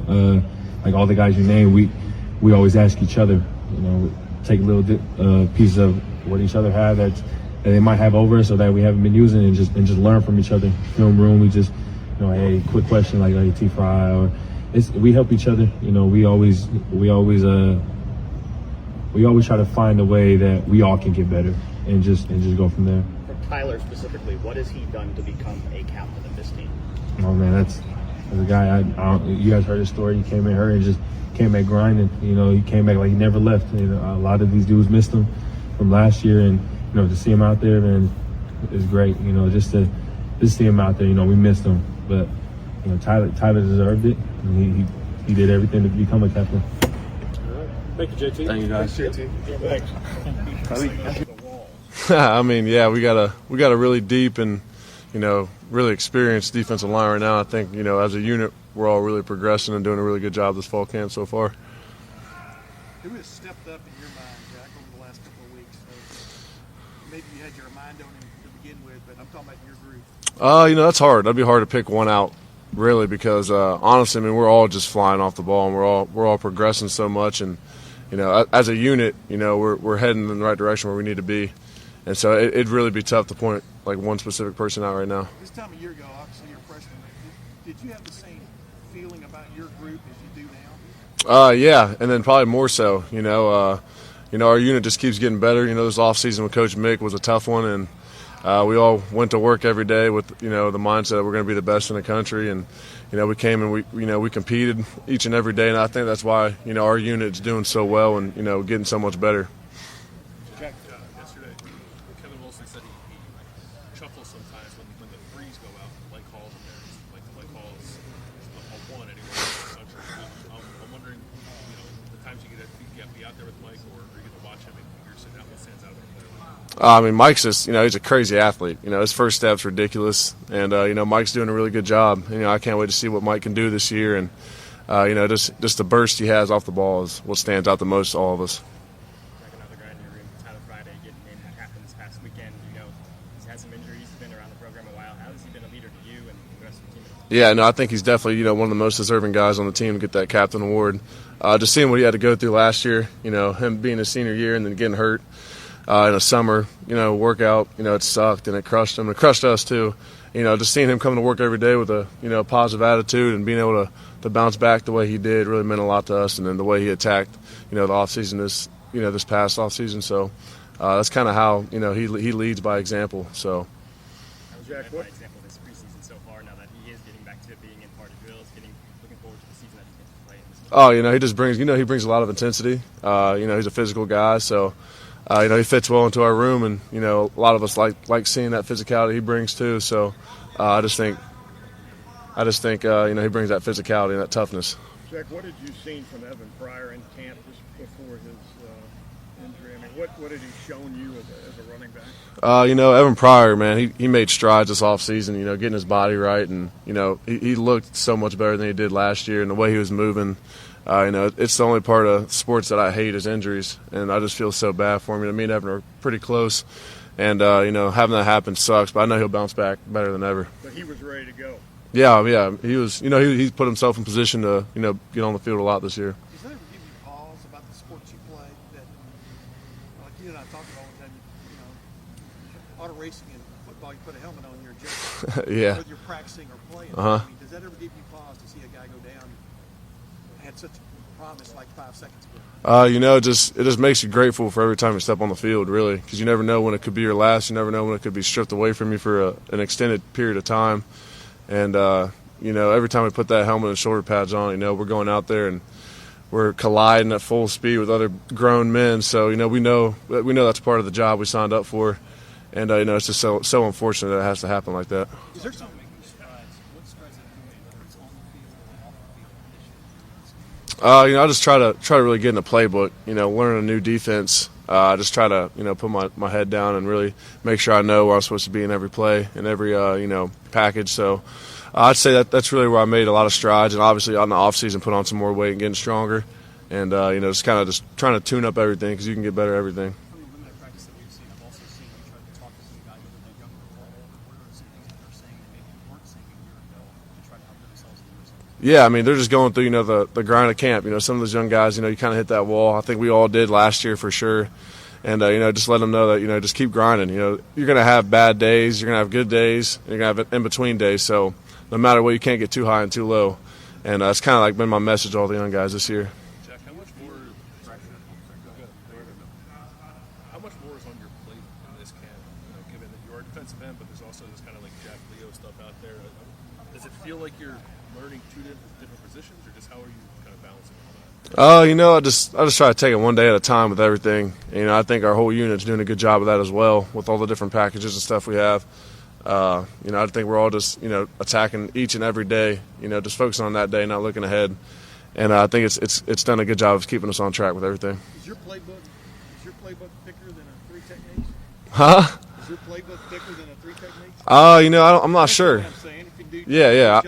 like all the guys you name, we always ask each other, you know, take a little piece of what each other have that they might have over us or that we haven't been using, and just learn from each other. Film room, we just, you know, hey, quick question like T-Fry, or we help each other. You know, we always try to find a way that we all can get better and just go from there. For Tyler specifically, what has he done to become a captain of this team? Oh man, that's a guy. You guys heard his story. He came in hurt and just came back grinding. You know, he came back like he never left. You know, a lot of these dudes missed him from last year, and you know, to see him out there, man, is great. You know, just to see him out there. You know, we missed him, but you know, Tyler deserved it. And he did everything to become a captain. Thank you, JT. Thank you, guys. Thanks, JT. Thanks. I mean, yeah, we got a really deep and, you know, really experienced defensive line right now. I think, you know, as a unit, we're all really progressing and doing a really good job this fall camp so far. Who has stepped up in your mind, Jack, over the last couple of weeks? Maybe you had your mind on him to begin with, but I'm talking about your group. You know, that's hard. That'd be hard to pick one out, really, because honestly, I mean, we're all just flying off the ball, and we're all progressing so much, and you know, as a unit, you know, we're heading in the right direction where we need to be, and so it'd really be tough to point like one specific person out right now. This time a year ago, obviously you're a freshman. Did you have the same feeling about your group as you do now? Yeah, and then probably more so. You know, our unit just keeps getting better. You know, this off season with Coach Mick was a tough one, and we all went to work every day with, you know, the mindset that we're going to be the best in the country, and you know, we came and we competed each and every day, and I think that's why, you know, our unit's doing so well and, you know, getting so much better. Jack, yesterday, Kevin Wilson said he chuckles sometimes when the threes go out, like calls in there, like calls a one anyway. I'm wondering, you know, the times you get to be out there with Mike, or you get to watch him and you're sitting out what stands out of the play. I mean, Mike's just, you know, he's a crazy athlete. You know, his first step's ridiculous, and you know, Mike's doing a really good job. You know, I can't wait to see what Mike can do this year, and you know, just the burst he has off the ball is what stands out the most to all of us. Another guy in your room, Tyler Friday, getting named that happened this past weekend. You know, he's had some injuries, he's been around the program a while. How has he been a leader to you and the rest of the team? Yeah, no, I think he's definitely, you know, one of the most deserving guys on the team to get that captain award. Just seeing what he had to go through last year, you know, him being his senior year and then getting hurt in a summer, you know, workout, you know, it sucked and it crushed him. It crushed us too. You know, just seeing him coming to work every day with a, you know, positive attitude and being able to bounce back the way he did really meant a lot to us. And then the way he attacked, you know, the offseason this past offseason. So that's kind of how, you know, he leads by example. So. Jack, what example this preseason so far? Now that he is getting back to being in part of drills, looking forward to the season that he gets to play in. Oh, you know, he just brings, you know, he brings a lot of intensity. You know, he's a physical guy, so. You know, he fits well into our room, and you know, a lot of us like seeing that physicality he brings too. So, I just think, you know, he brings that physicality and that toughness. Jack, what had you seen from Evan Pryor in camp just before his injury? I mean, what had he shown you as a running back? You know, Evan Pryor, man, he made strides this offseason, you know, getting his body right, and you know, he looked so much better than he did last year, and the way he was moving. You know, it's the only part of sports that I hate is injuries, and I just feel so bad for him. Me and Evan are pretty close, and you know, having that happen sucks. But I know he'll bounce back better than ever. But he was ready to go. Yeah, he was. You know, he put himself in position to, you know, get on the field a lot this year. Does that ever give you pause about the sports you play? That, like you and I talk about all the time, you know, auto racing and football, you put a helmet on, you're a joke. Yeah. Whether you're practicing or playing. Uh-huh. I mean, does that ever give you pause to see a guy go down? Had such a promise like 5 seconds ago. You know, it just makes you grateful for every time you step on the field, really, because you never know when it could be your last. You never know when it could be stripped away from you for an extended period of time. And you know, every time we put that helmet and shoulder pads on, you know, we're going out there and we're colliding at full speed with other grown men. So you know, we know that's part of the job we signed up for, and you know, it's just so unfortunate that it has to happen like that. Is there something? You know, I just try to really get in the playbook. You know, learn a new defense. I just try to, you know, put my head down and really make sure I know where I'm supposed to be in every play and every you know, package. So I'd say that's really where I made a lot of strides, and obviously on the off season put on some more weight and getting stronger, and you know, just trying to tune up everything because you can get better at everything. From the limited practice that we've seen, I've also seen you try to talk to some guys whether they're younger or older. What are some things that they're saying that maybe you weren't saying a year ago to try to help themselves in the result? Yeah, I mean, they're just going through, you know, the grind of camp. You know, some of those young guys, you know, you kind of hit that wall. I think we all did last year for sure. And, you know, just let them know that, you know, just keep grinding. You know, you're going to have bad days. You're going to have good days. And you're going to have in-between days. So no matter what, you can't get too high and too low. And it's kind of like been my message to all the young guys this year. Jack, how much more pressure? How much more is on your plate in this camp? You know, given that you are a defensive end, but there's also this kind of like Jack Leo stuff out there. Does it feel like you're learning two different positions, or just how are you kind of balancing all that? You know, I just try to take it one day at a time with everything. You know, I think our whole unit's doing a good job of that as well with all the different packages and stuff we have. You know, I think we're all just, you know, attacking each and every day, you know, just focusing on that day, not looking ahead. And I think it's done a good job of keeping us on track with everything. Is your playbook thicker than a 3 techniques? Huh? Is your playbook thicker than a 3 techniques? You know, I'm not sure. Yeah.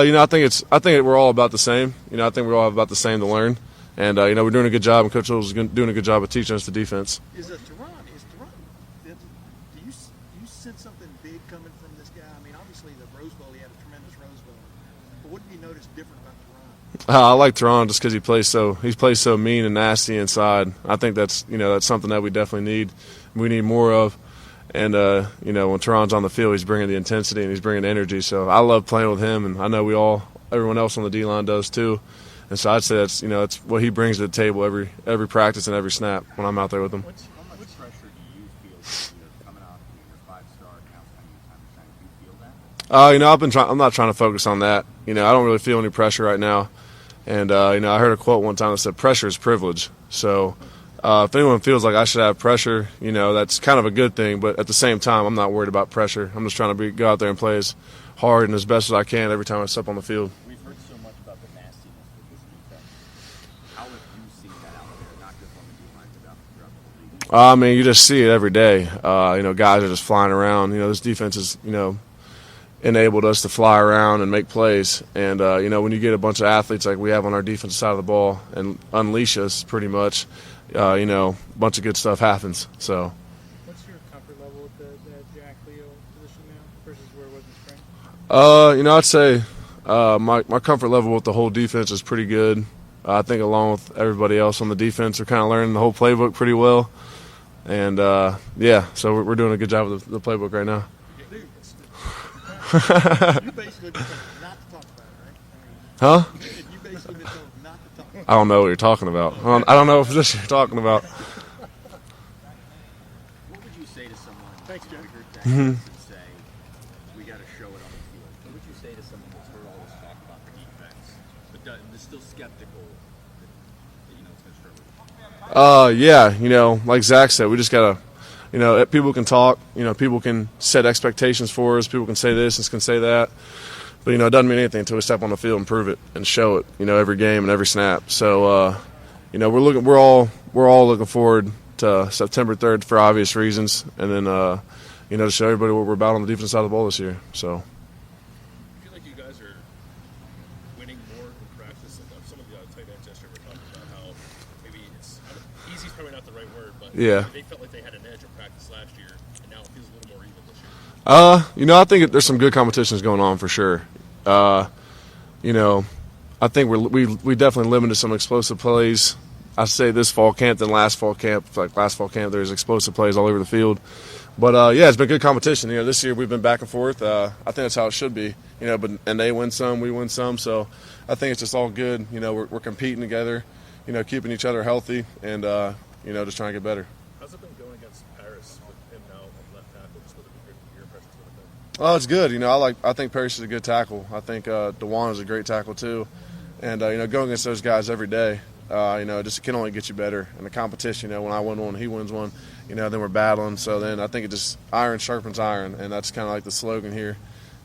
You know, I think we're all about the same. You know, I think we're all about the same to learn. And, you know, we're doing a good job, and Coach Old's doing a good job of teaching us the defense. Is Taron, do you sense something big coming from this guy? I mean, obviously the Rose Bowl, he had a tremendous Rose Bowl. But what have you noticed different about Taron? I like Taron just because he plays so mean and nasty inside. I think that's something that we definitely need. We need more of. And, you know, when Taron's on the field, he's bringing the intensity and he's bringing energy. So I love playing with him, and I know everyone else on the D-line does too. And so I'd say that's what he brings to the table every practice and every snap when I'm out there with him. How much pressure do you feel coming out of your 5-star now? Do you feel that? You know, I'm not trying to focus on that. You know, I don't really feel any pressure right now. And, you know, I heard a quote one time that said, "Pressure is privilege." So if anyone feels like I should have pressure, you know, that's kind of a good thing. But at the same time, I'm not worried about pressure. I'm just trying to go out there and play as hard and as best as I can every time I step on the field. We've heard so much about the nastiness with this defense. How have you seen that out there, not just on the D-line, but throughout the whole league? I mean, you just see it every day. You know, guys are just flying around. You know, this defense has, you know, enabled us to fly around and make plays. And, you know, when you get a bunch of athletes like we have on our defensive side of the ball and unleash us pretty much, you know, a bunch of good stuff happens. So. What's your comfort level with the Jack Leo position now versus where it was in spring? You know, I'd say my comfort level with the whole defense is pretty good. I think along with everybody else on the defense, we're kind of learning the whole playbook pretty well. And, yeah, so we're doing a good job with the playbook right now. You basically been told not to talk about it, right? Huh? You basically been told not to talk about it. I don't know what you're talking about. I don't know what position you're talking about. What would you say to someone? Thanks, Jack. We heard Jack Williams say, "We got to show it on the field." What would you say to someone that's heard all this talk about the defense, but is still skeptical that you know it's going to struggle? Yeah, you know, like Zach said, we just gotta, you know, people can talk, you know, people can set expectations for us, people can say this and can say that, but you know, it doesn't mean anything until we step on the field and prove it and show it, you know, every game and every snap. So, you know, we're all looking forward to September 3rd for obvious reasons, and then, you know, to show everybody what we're about on the defense side of the ball this year. So. I feel like you guys are winning more in practice. Like some of the tight ends yesterday were talking about how maybe it's easy is probably not the right word, but Yeah. they felt like they had an edge in practice last year, and now it feels a little more even this year. You know, I think there's some good competitions going on for sure. You know, I think we definitely limited some explosive plays. I say this fall camp than last fall camp. Like last fall camp, there's explosive plays all over the field. But yeah, it's been good competition. You know, this year we've been back and forth. I think that's how it should be. You know, and they win some, we win some. So I think it's just all good. You know, we're competing together. You know, keeping each other healthy and you know, just trying to get better. How's it been going against Paris with him now on left tackle? Just with your impressions of him? Oh, it's good. You know, I think Paris is a good tackle. I think DeJuan is a great tackle too. And you know, going against those guys every day, you know, it can only get you better. In the competition, you know, when I win one, he wins one, you know, then we're battling. So then I think it just iron sharpens iron, and that's kind of like the slogan here.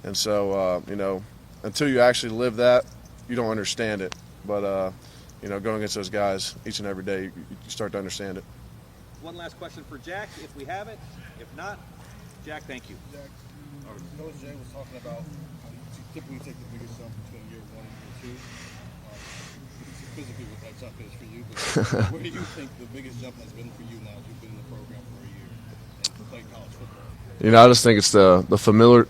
And so, you know, until you actually live that, you don't understand it. But, you know, going against those guys each and every day, you start to understand it. One last question for Jack, if we have it. If not, Jack, thank you. Jack, Coach Jay was talking about how you typically take the biggest jump between year 1 and year 2. Physically, what that jump is for you, but where do you think the biggest jump has been for you now that you've been in the program for a year and played college football? I just think it's the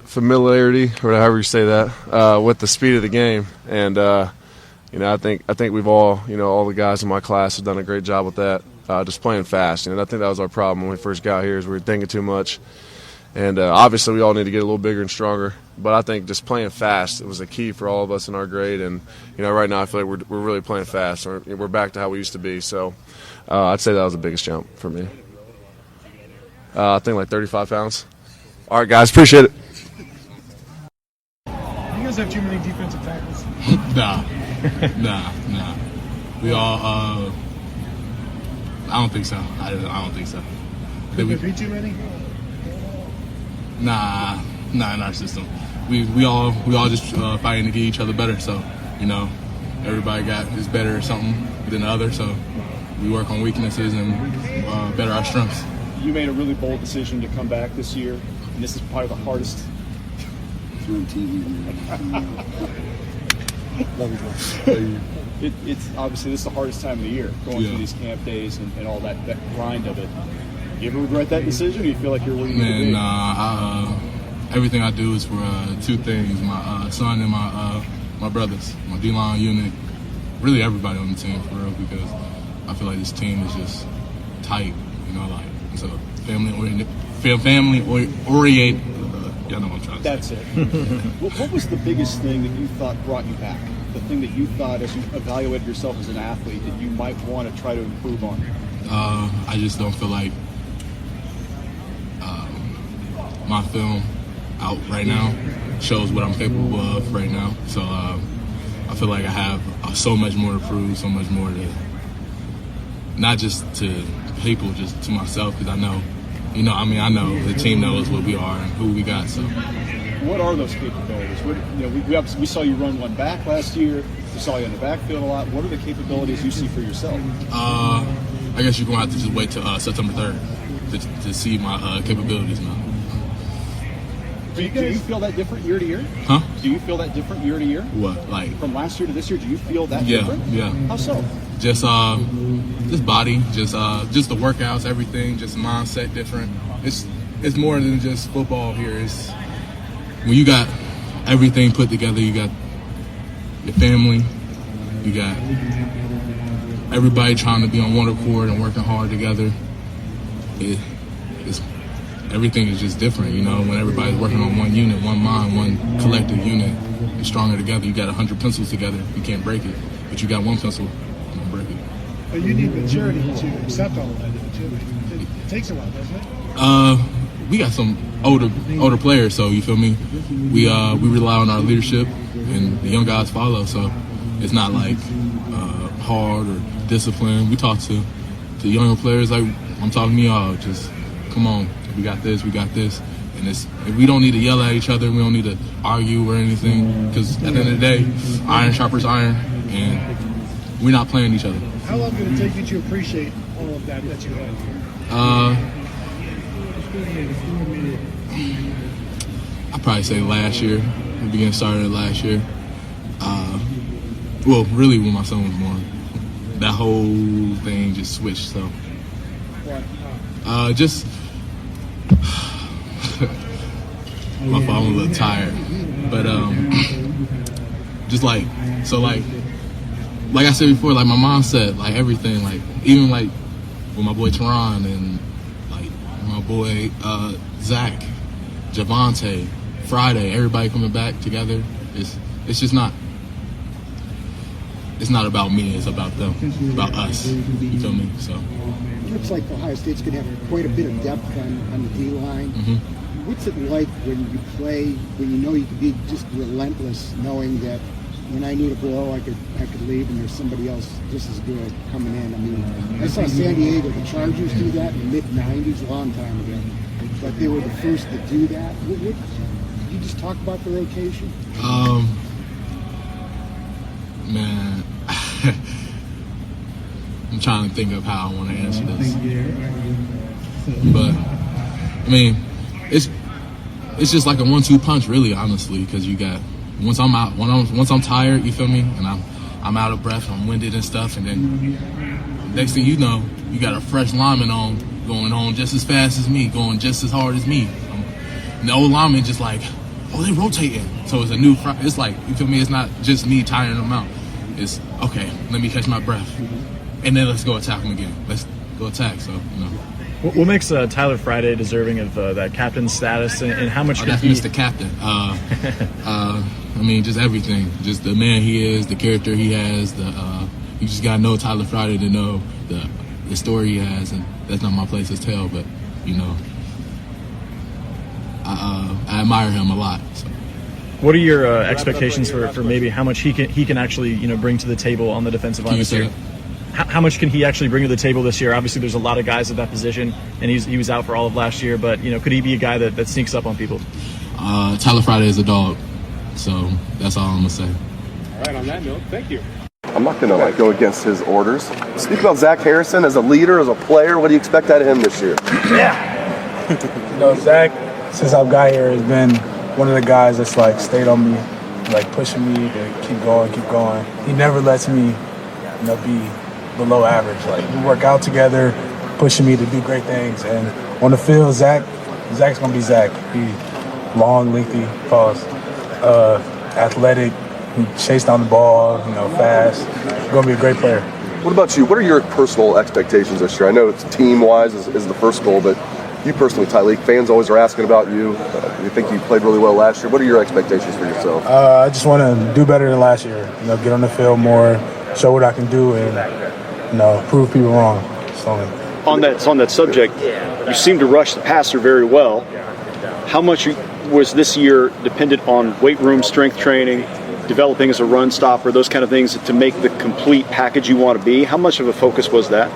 familiarity, or however you say that, with the speed of the game. And, I think we've all, all the guys in my class have done a great job with that, just playing fast. And I think that was our problem when we first got here is we were thinking too much. And obviously we all need to get a little bigger and stronger. But I think just playing fast was a key for all of us in our grade. And, right now I feel like we're really playing fast. We're back to how we used to be. So I'd say that was the biggest jump for me. I think like 35 pounds. All right, guys, appreciate it. You guys have too many defensive tackles. Nah. We all, I don't think so. I don't think so. Could there be too many? Nah, in our system. We all just fighting to get each other better. So, everybody is better at something than the other. So we work on weaknesses and better our strengths. You made a really bold decision to come back this year, and this is probably the hardest. It's on TV. It's obviously this is the hardest time of the year, going through these camp days and all that grind of it. You ever regret that decision, or you feel like you're where you need to be? Nah. Everything I do is for two things: my son and my brothers, my D-line unit, really everybody on the team for real. Because I feel like this team is just tight, it's a family oriented. Y'all know what I'm trying to That's say. it. What was the biggest thing that you thought brought you back? The thing that you thought, as you evaluated yourself as an athlete, that you might want to try to improve on? I just don't feel like my film out right now shows what I'm capable of right now. So I feel like I have so much more to prove, so much more to, not just to people, just to myself, because I know, I know the team knows what we are and who we got. So, what are those capabilities? We saw you run one back last year. We saw you in the backfield a lot. What are the capabilities you see for yourself? I guess you're going to have to just wait till September 3rd to see my capabilities now. Do you feel that different year to year? Huh? Do you feel that different year to year? What, like from last year to this year? Do you feel that yeah, different? Yeah. How so? Just body, just the workouts, everything, just mindset different. It's more than just football here. It's when you got everything put together. You got your family, you got everybody trying to be on one accord and working hard together. Everything is just different, when everybody's working on one unit, one mind, one collective unit, and stronger together. You got 100 pencils together, you can't break it. But you got one pencil, you can break it. But you need maturity to accept all of that. It takes a while, doesn't it? We got some older players, so you feel me? We rely on our leadership, and the young guys follow. So it's not like hard or discipline. We talk to younger players like I'm talking to y'all. Just come on, we got this, and we don't need to yell at each other. We don't need to argue or anything, because at the end of the day, iron sharpens iron, and we're not playing each other. How long did it take you to appreciate all of that you had? I'd probably say last year. We started last year. Well, really when my son was born. That whole thing just switched, so. Just my phone was a little tired. But just like I said before, like my mom said, like everything, like even like with my boy Taron and like my boy Zach, Javante, Friday, everybody coming back together. It's just not. It's not about me. It's about them. It's about us. You feel me? So. It looks like Ohio State's going to have quite a bit of depth on the D-line. Mm-hmm. What's it like when you play, when you know you can be just relentless, knowing that when I need a blow, I could leave and there's somebody else just as good coming in? I mean, I saw San Diego, the Chargers do that in the mid-'90s, a long time ago. But they were the first to do that. Could you just talk about the rotation? Man, I'm trying to think of how I want to answer this. But I mean, it's just like a 1-2 punch, really, honestly, because you got once I'm tired, you feel me, and I'm out of breath, I'm winded and stuff, and then next thing you know, you got a fresh lineman going on just as fast as me, going just as hard as me. And the old lineman just like, oh, they rotating. So it's a new, it's like, you feel me? It's not just me tiring them out. It's, okay, let me catch my breath. And then let's go attack them again. Let's go attack, so, you know. What makes Tyler Friday deserving of that captain status, and how much? That's Mr. Captain. I mean, just everything. Just the man he is, the character he has. You just gotta know Tyler Friday to know the story he has, and that's not my place to tell. But you know, I admire him a lot. So. What are your expectations for maybe how much he can actually bring to the table on the defensive line this year? How much can he actually bring to the table this year? Obviously, there's a lot of guys at that position, and he was out for all of last year. But could he be a guy that sneaks up on people? Tyler Friday is a dog, so that's all I'm gonna say. All right. On that note, thank you. I'm not gonna go against his orders. Speak about Zach Harrison as a leader, as a player. What do you expect out of him this year? Yeah. Zach, since I've got here, has been one of the guys that's like stayed on me, like pushing me to keep going. He never lets me, be below average. Like we work out together, pushing me to do great things. And on the field, Zach's gonna be Zach. He long, lengthy, athletic. He chased down the ball, fast. He's gonna be a great player. What about you? What are your personal expectations this year? I know it's team-wise is the first goal, but you personally, Tyleik, fans always are asking about you. You think you played really well last year. What are your expectations for yourself? I just want to do better than last year. Get on the field more, show what I can do, and prove people wrong. So. On that subject, you seem to rush the passer very well. How much was this year dependent on weight room strength training, developing as a run stopper, those kind of things to make the complete package you want to be? How much of a focus was that?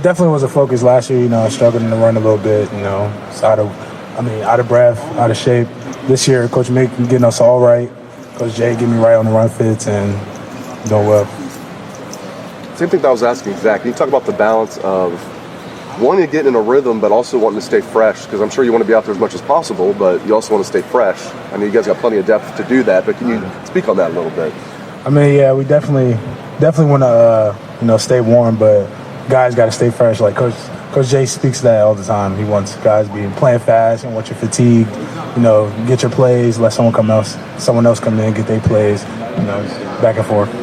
Definitely was a focus last year. Struggling to run a little bit. It's out of breath, out of shape. This year, Coach Mick getting us all right. Coach Jay getting me right on the run fits and doing well. Same thing that I was asking Zach. Can you talk about the balance of wanting to get in a rhythm, but also wanting to stay fresh? Because I'm sure you want to be out there as much as possible, but you also want to stay fresh. I know you guys got plenty of depth to do that, but can you speak on that a little bit? We definitely want to, stay warm, but guys got to stay fresh. Like Coach Jay speaks that all the time. He wants guys playing fast and want your fatigue. Get your plays, let someone else come in, get their plays. Back and forth.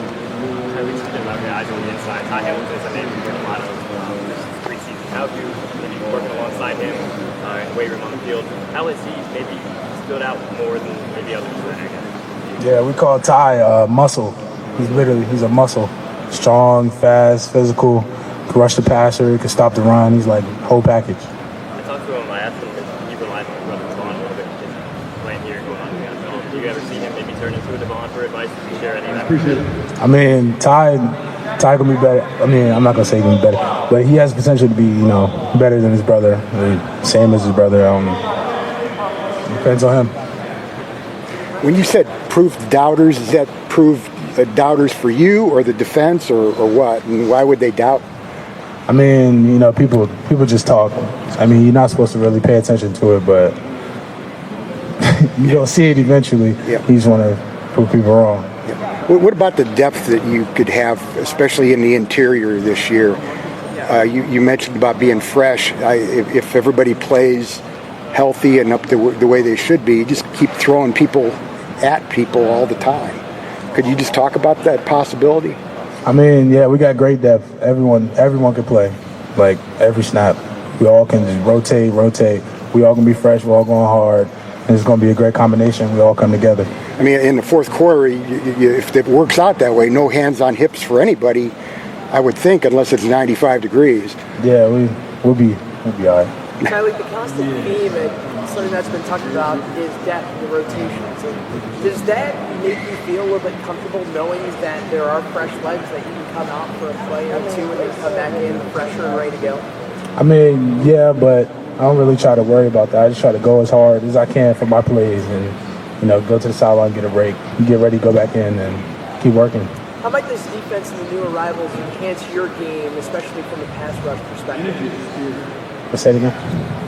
Weight room on the field. How has he maybe stood out more than maybe others? Yeah, we call Ty muscle. He's a muscle. Strong, fast, physical, can rush the passer, can stop the run. He's like whole package. I talked to him, I asked him if he relied on brother Devon a little bit playing here and going on to the NFL. Do you ever see him maybe turn into a Devon for advice? Did you share any of that? Appreciate it. Ty can be better. I'm not gonna say he can be better, but he has potential to be, better than his brother. Same as his brother. Depends on him. When you said proof doubters, is that proof doubters for you or the defense or what? And why would they doubt? People just talk. You're not supposed to really pay attention to it, but you'll see it eventually. Yep. You just want to prove people wrong. What about the depth that you could have, especially in the interior this year? You mentioned about being fresh. If everybody plays healthy and up the way they should be, you just keep throwing people at people all the time. Could you just talk about that possibility? We got great depth. Everyone can play, like every snap. We all can just rotate. We all can be fresh. We're all going hard. And it's going to be a great combination. We all come together. In the fourth quarter, if it works out that way, no hands on hips for anybody, I would think, unless it's 95 degrees. Yeah, we'll be all right. Tyleik, the constant theme and something that's been talked about is depth and the rotations. And does that make you feel a little bit comfortable knowing that there are fresh legs that you can come out for a play or two and then come back in fresher and ready to go? Yeah, but I don't really try to worry about that. I just try to go as hard as I can for my plays and, go to the sideline, get a break, get ready, go back in, and keep working. How might this defense and the new arrivals enhance your game, especially from a pass rush perspective? Say it again.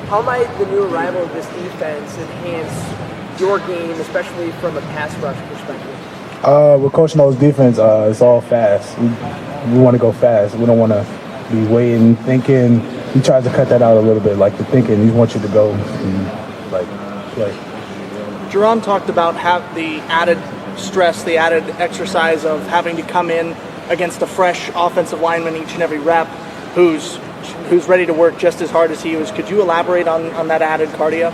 How might the new arrival of this defense enhance your game, especially from a pass rush perspective? With Coach No's defense, it's all fast. We want to go fast. We don't want to be waiting, thinking. He tries to cut that out a little bit, like the thinking. He wants you to go and, play. Jerron talked about the added stress, the added exercise of having to come in against a fresh offensive lineman each and every rep who's ready to work just as hard as he was. Could you elaborate on that added cardio?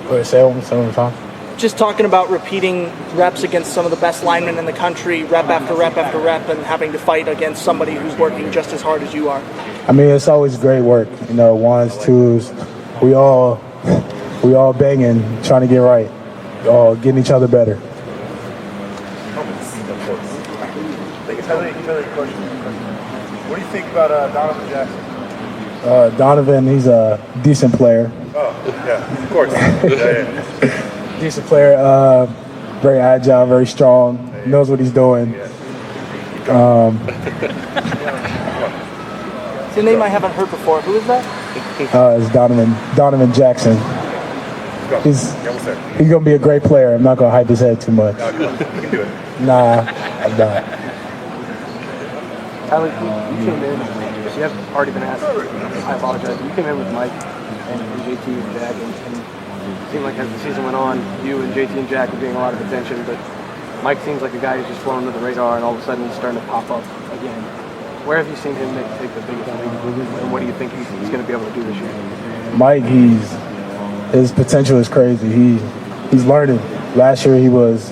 Wait, say it one more time. Just talking about repeating reps against some of the best linemen in the country, rep after rep after rep, and having to fight against somebody who's working just as hard as you are. I mean, it's always great work. You know, ones, twos, we all banging, trying to get right, all getting each other better. What do you think about Donovan Jackson? Donovan, he's a decent player. Oh, yeah, of course. Yeah. Decent player, very agile, very strong, knows what he's doing. It's a name I haven't heard before. Who is that? It's Donovan Jackson. He's going to be a great player. I'm not going to hype his head too much. No, you can do it. Nah, I'm not. Tyleik, you came in, you have already been asked, I apologize, you came in with Mike and JT and Jack, and it seemed like as the season went on, you and JT and Jack were getting a lot of attention, but Mike seems like a guy who's just flown under the radar, and all of a sudden he's starting to pop up again. Where have you seen him take the biggest leap, and what do you think he's going to be able to do this year? Mike, his potential is crazy. He's learning. Last year he was,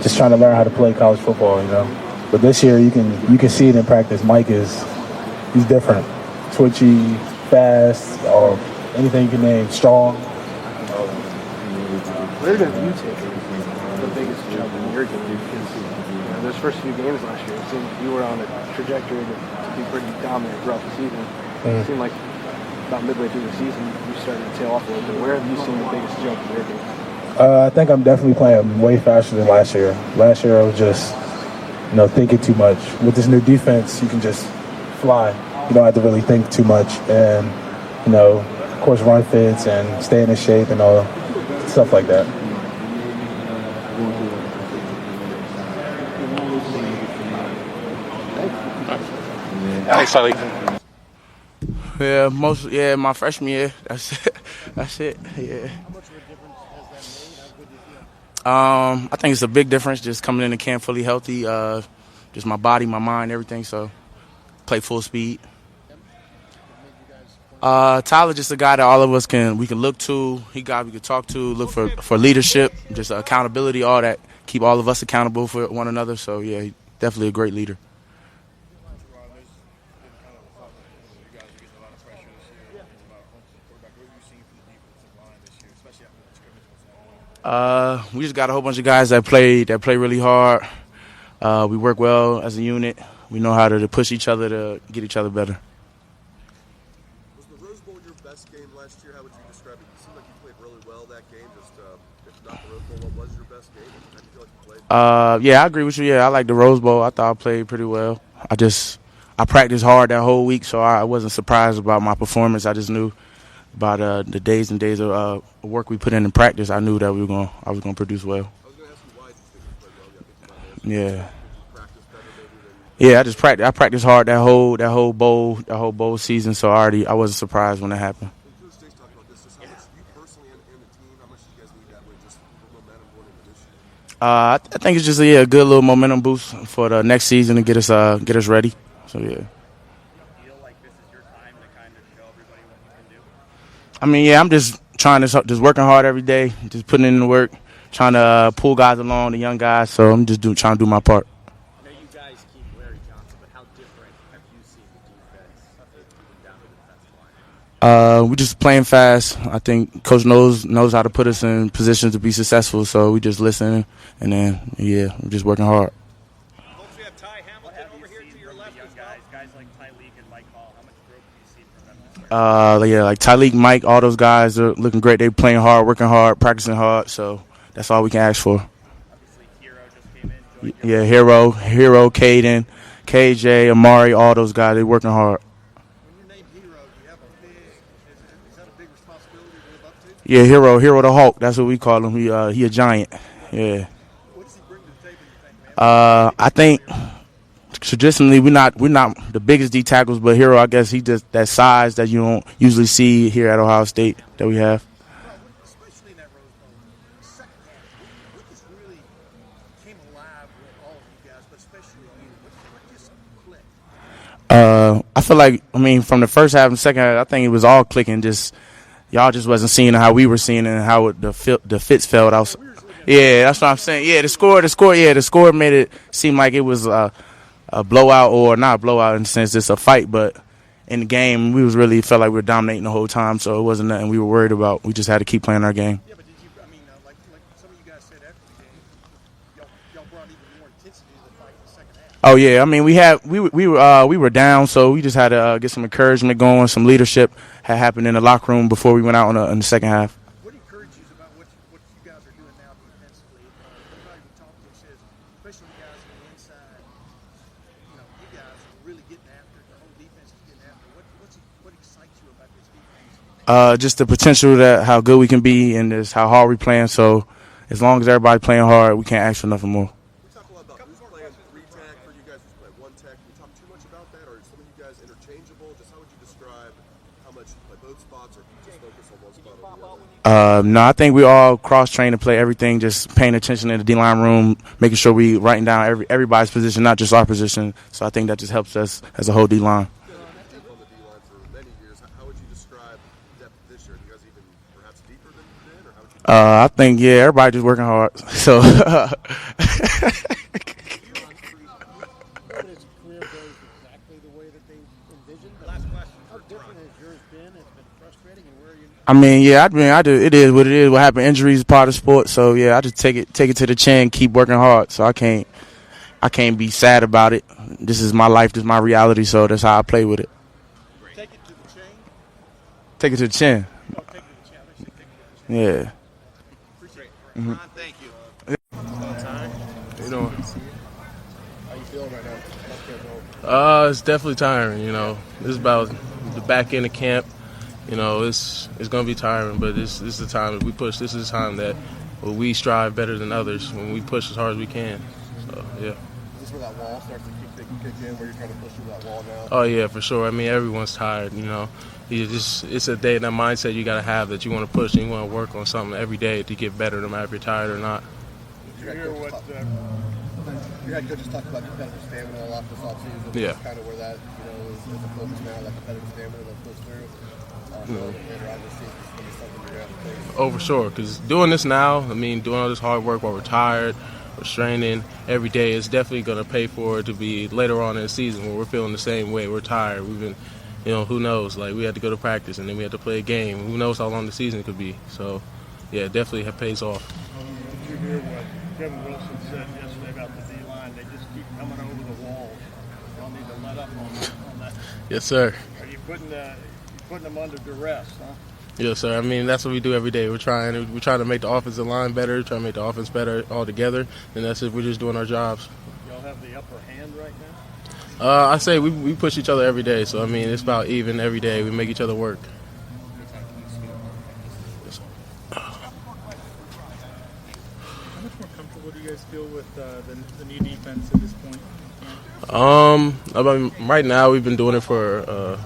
just trying to learn how to play college football, But this year you can see it in practice. Mike he's different. Twitchy, fast, or anything you can name, strong. Where did you take the biggest jump in your game? Because those first few games last year, it seemed you were on a trajectory to be pretty dominant throughout the season. It seemed like about midway through the season, you started to tail off a little bit. Where have you seen the biggest jump in your game? I think I'm definitely playing way faster than last year. Last year I was just, thinking too much. With this new defense, you can just fly. You don't have to really think too much. And, of course, run fits and staying in shape and all stuff like that. Thanks, Tyleik. Yeah, my freshman year. That's it. Yeah. I think it's a big difference just coming into camp fully healthy. Just my body, my mind, everything. So, play full speed. Tyler, just a guy that all of us we can look to. He guy we can talk to, look for leadership, just accountability, all that. Keep all of us accountable for one another. So yeah, he definitely a great leader. We just got a whole bunch of guys that play really hard. We work well as a unit. We know how to push each other to get each other better. Was the Rose Bowl your best game last year? How would you describe it? It seemed like you played really well that game. Just if not the Rose Bowl, what was your best game? How do you feel like you played? Yeah, I agree with you. Yeah, I like the Rose Bowl. I thought I played pretty well. I practiced hard that whole week, so I wasn't surprised about my performance. I just knew about the days and days of work we put in practice. I knew that I was gonna produce well. I was going to ask you why you think you played well. Yeah. Yeah, I practiced hard that whole bowl season, so I wasn't surprised when it happened. I think it's just a good little momentum boost for the next season to get us ready. So yeah. I mean, yeah, I'm just just working hard every day, just putting in the work, trying to pull guys along, the young guys. So I'm just trying to do my part. I know you guys keep Larry Johnson, but how different have you seen the defense down to the defensive line? We just playing fast. I think Coach knows how to put us in positions to be successful. So we just listen, and then we're just working hard. Like Tyleik, Mike, all those guys are looking great. They playing hard, working hard, practicing hard. So that's all we can ask for. Yeah, Hero, Caden, KJ, Amari, all those guys, they working hard. Yeah, Hero the Hulk. That's what we call him. He a giant. Yeah. I think traditionally we're not the biggest D tackles, but Hero, I guess he just that size that you don't usually see here at Ohio State that we have. I feel like, from the first half and second half, I think it was all clicking. Just y'all just wasn't seeing how we were seeing and how the fits felt. Yeah, that's what I'm saying. Yeah, the score made it seem like it was a blowout, or not a blowout in the sense it's a fight, but in the game we felt like we were dominating the whole time, so it wasn't nothing we were worried about. We just had to keep playing our game. Yeah, but did you? Like some of you guys said after the game, y'all brought even more intensity to the fight in the second half. Oh yeah, we were down, so we just had to get some encouragement going. Some leadership had happened in the locker room before we went out in the second half. What encourages you about what you guys are doing now defensively? Everybody we talk to says, especially the guys on the inside, you guys are really getting after it. The whole defense is getting after it. What excites you about this defense? Just the potential how good we can be, and just how hard we playing. So as long as everybody playing hard, we can't ask for nothing more. We talk a lot about who's playing 3-tech for you guys, who's playing 1-tech. Can you talk too much about that, or are some of you guys interchangeable? Just how would you describe how much you play both spots, or if you just focus on one spot or the other? No, I think we all cross-train to play everything, just paying attention in the D-line room, making sure we writing down everybody's position, not just our position. So I think that just helps us as a whole D-line. On the D-line for many years, how would you describe depth this year? Are you guys even perhaps deeper than then, or how would you? I think everybody just working hard. So. His career goes exactly the way that they envisioned. Last question. How different has yours been? It's been frustrating, and where are you? I do. It is what it is. What happened? Injuries is part of sport. So I just take it to the chin, keep working hard. So I can't be sad about it. This is my life. This is my reality. So that's how I play with it. Take it to the chain. Take it to the chin. Oh, take it to the chain. Take it to the chain. Yeah. Appreciate it. Mm-hmm. Ron, thank you. How you feeling right now? It's definitely tiring. This is about the back end of camp. It's going to be tiring, but this is the time that we push. This is the time that we strive better than others when we push as hard as we can. So yeah. Is this where that wall starts to kick in, where you're trying to push through that wall now? Oh yeah, for sure. Everyone's tired. It's a day, that mindset you got to have, that you want to push and you want to work on something every day to get better, no matter if you're tired or not. Your head coach just talked about competitive stamina a lot this offseason. Yeah. That's kind of where that is a focus now, that competitive stamina that goes through. Later on this season, it's going to be something you're going to have to face. Oh, for sure. Because doing this now, doing all this hard work while we're tired, we're straining every day, it's definitely going to pay for it to be later on in the season when we're feeling the same way. We're tired. We've been, who knows? Like, we had to go to practice and then we had to play a game. Who knows how long the season could be? So, yeah, it definitely pays off. Did you hear what Kevin Wilson said yesterday about the D-line? They just keep coming over the walls. Y'all need to let up on that. Yes, sir. Are you putting them under duress, huh? Yes, sir. That's what we do every day. We're trying to make the offensive line better, trying to make the offense better altogether, and that's it. We're just doing our jobs. Y'all have the upper hand right now? I say we push each other every day, so it's about even every day. We make each other work. How much more comfortable do you guys feel with the new defense at this point? Right now we've been doing it for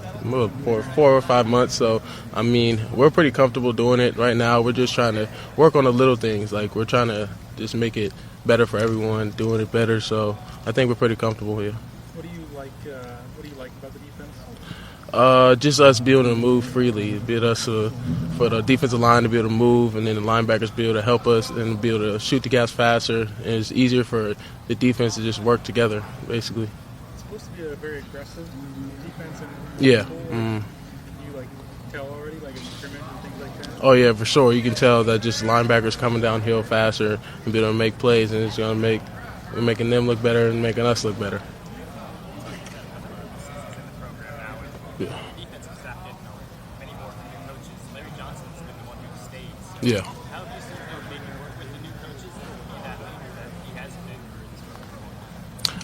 4 or 5 months, so we're pretty comfortable doing it right now. We're just trying to work on the little things, like we're trying to just make it better for everyone, doing it better. So I think we're pretty comfortable here. What do you like about the defense? Just us being able to move freely, for the defensive line to be able to move, and then the linebackers be able to help us and be able to shoot the gaps faster. And it's easier for the defense to just work together, basically. It's supposed to be a very aggressive defense. Yeah. Do you tell already, in scrimmage and things like that? Oh yeah, for sure. You can tell that just linebackers coming downhill faster and be able to make plays, and it's going to we're making them look better and making us look better. Yeah. Defensive staff getting many more from new coaches. Larry Johnson's been the one who stayed. So Yeah. how have you seen maybe work with the new coaches and that leader that he has been for this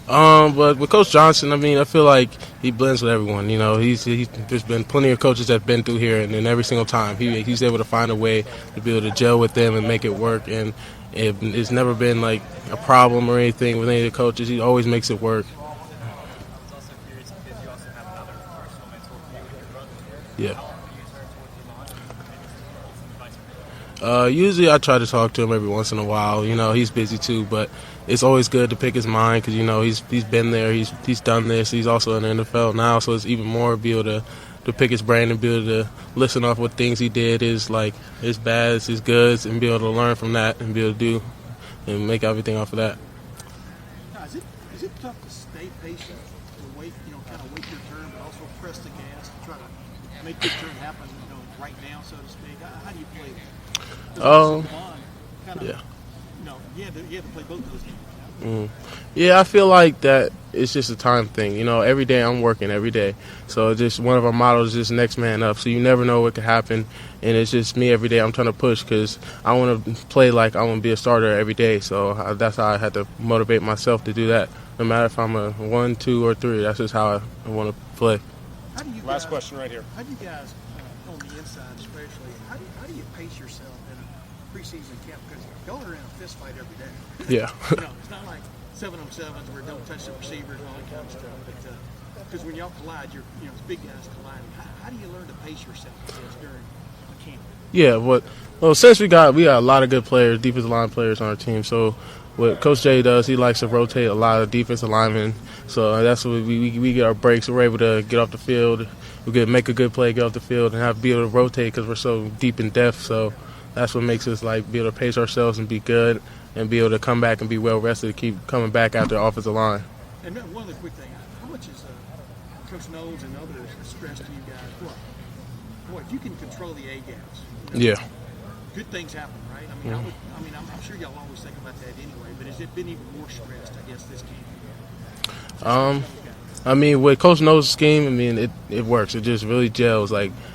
program? But with Coach Johnson, I feel like he blends with everyone. There's been plenty of coaches that have been through here, and then every single time he's able to find a way to be able to gel with them and make it work. And it's never been like a problem or anything with any of the coaches. He always makes it work. Yeah. Usually I try to talk to him every once in a while. He's busy too, but it's always good to pick his mind because, you know, he's been there, he's done this. He's also in the NFL now, so it's even more be able to pick his brain and be able to listen off what things he did, his bads, his goods, and be able to learn from that and be able to do and make everything off of that. Now, is it tough to stay patient, to wait, kind of wait your turn, but also press the gas to try to make your turn happen, right now, so to speak? How do you play that? Yeah. You had to play both of those games. Yeah, I feel like that it's just a time thing. Every day I'm working every day. So just one of our mottos is just next man up. So you never know what could happen. And it's just me every day. I'm trying to push because I want to play like I want to be a starter every day. So that's how I had to motivate myself to do that. No matter if I'm a 1, 2, or 3. That's just how I want to play. Last question right here. How do you guys, on the inside especially, how do you pace yourself in a preseason camp? Because y'all are in a fist fight every day. Yeah. It's not like 7-on-7s where don't touch the receivers and all that kind of stuff. But because when y'all collide, it's big guys colliding. How do you learn to pace yourself during a camp? Yeah, well, since we got a lot of good players, defensive line players on our team. So what Coach Jay does, he likes to rotate a lot of defensive linemen. So that's what we get our breaks. We're able to get off the field. We can make a good play, get off the field, and be able to rotate because we're so deep in depth. So that's what makes us be able to pace ourselves and be good and be able to come back and be well rested to keep coming back after the offensive line. And one other quick thing, how much is Coach Knowles and others stress to you guys? Boy, if you can control the A gaps, yeah, good things happen, right? I'm sure y'all always think about that anyway. But has it been even more stressed, I guess, this camp? With Coach Knowles' scheme, it works. It just really gels.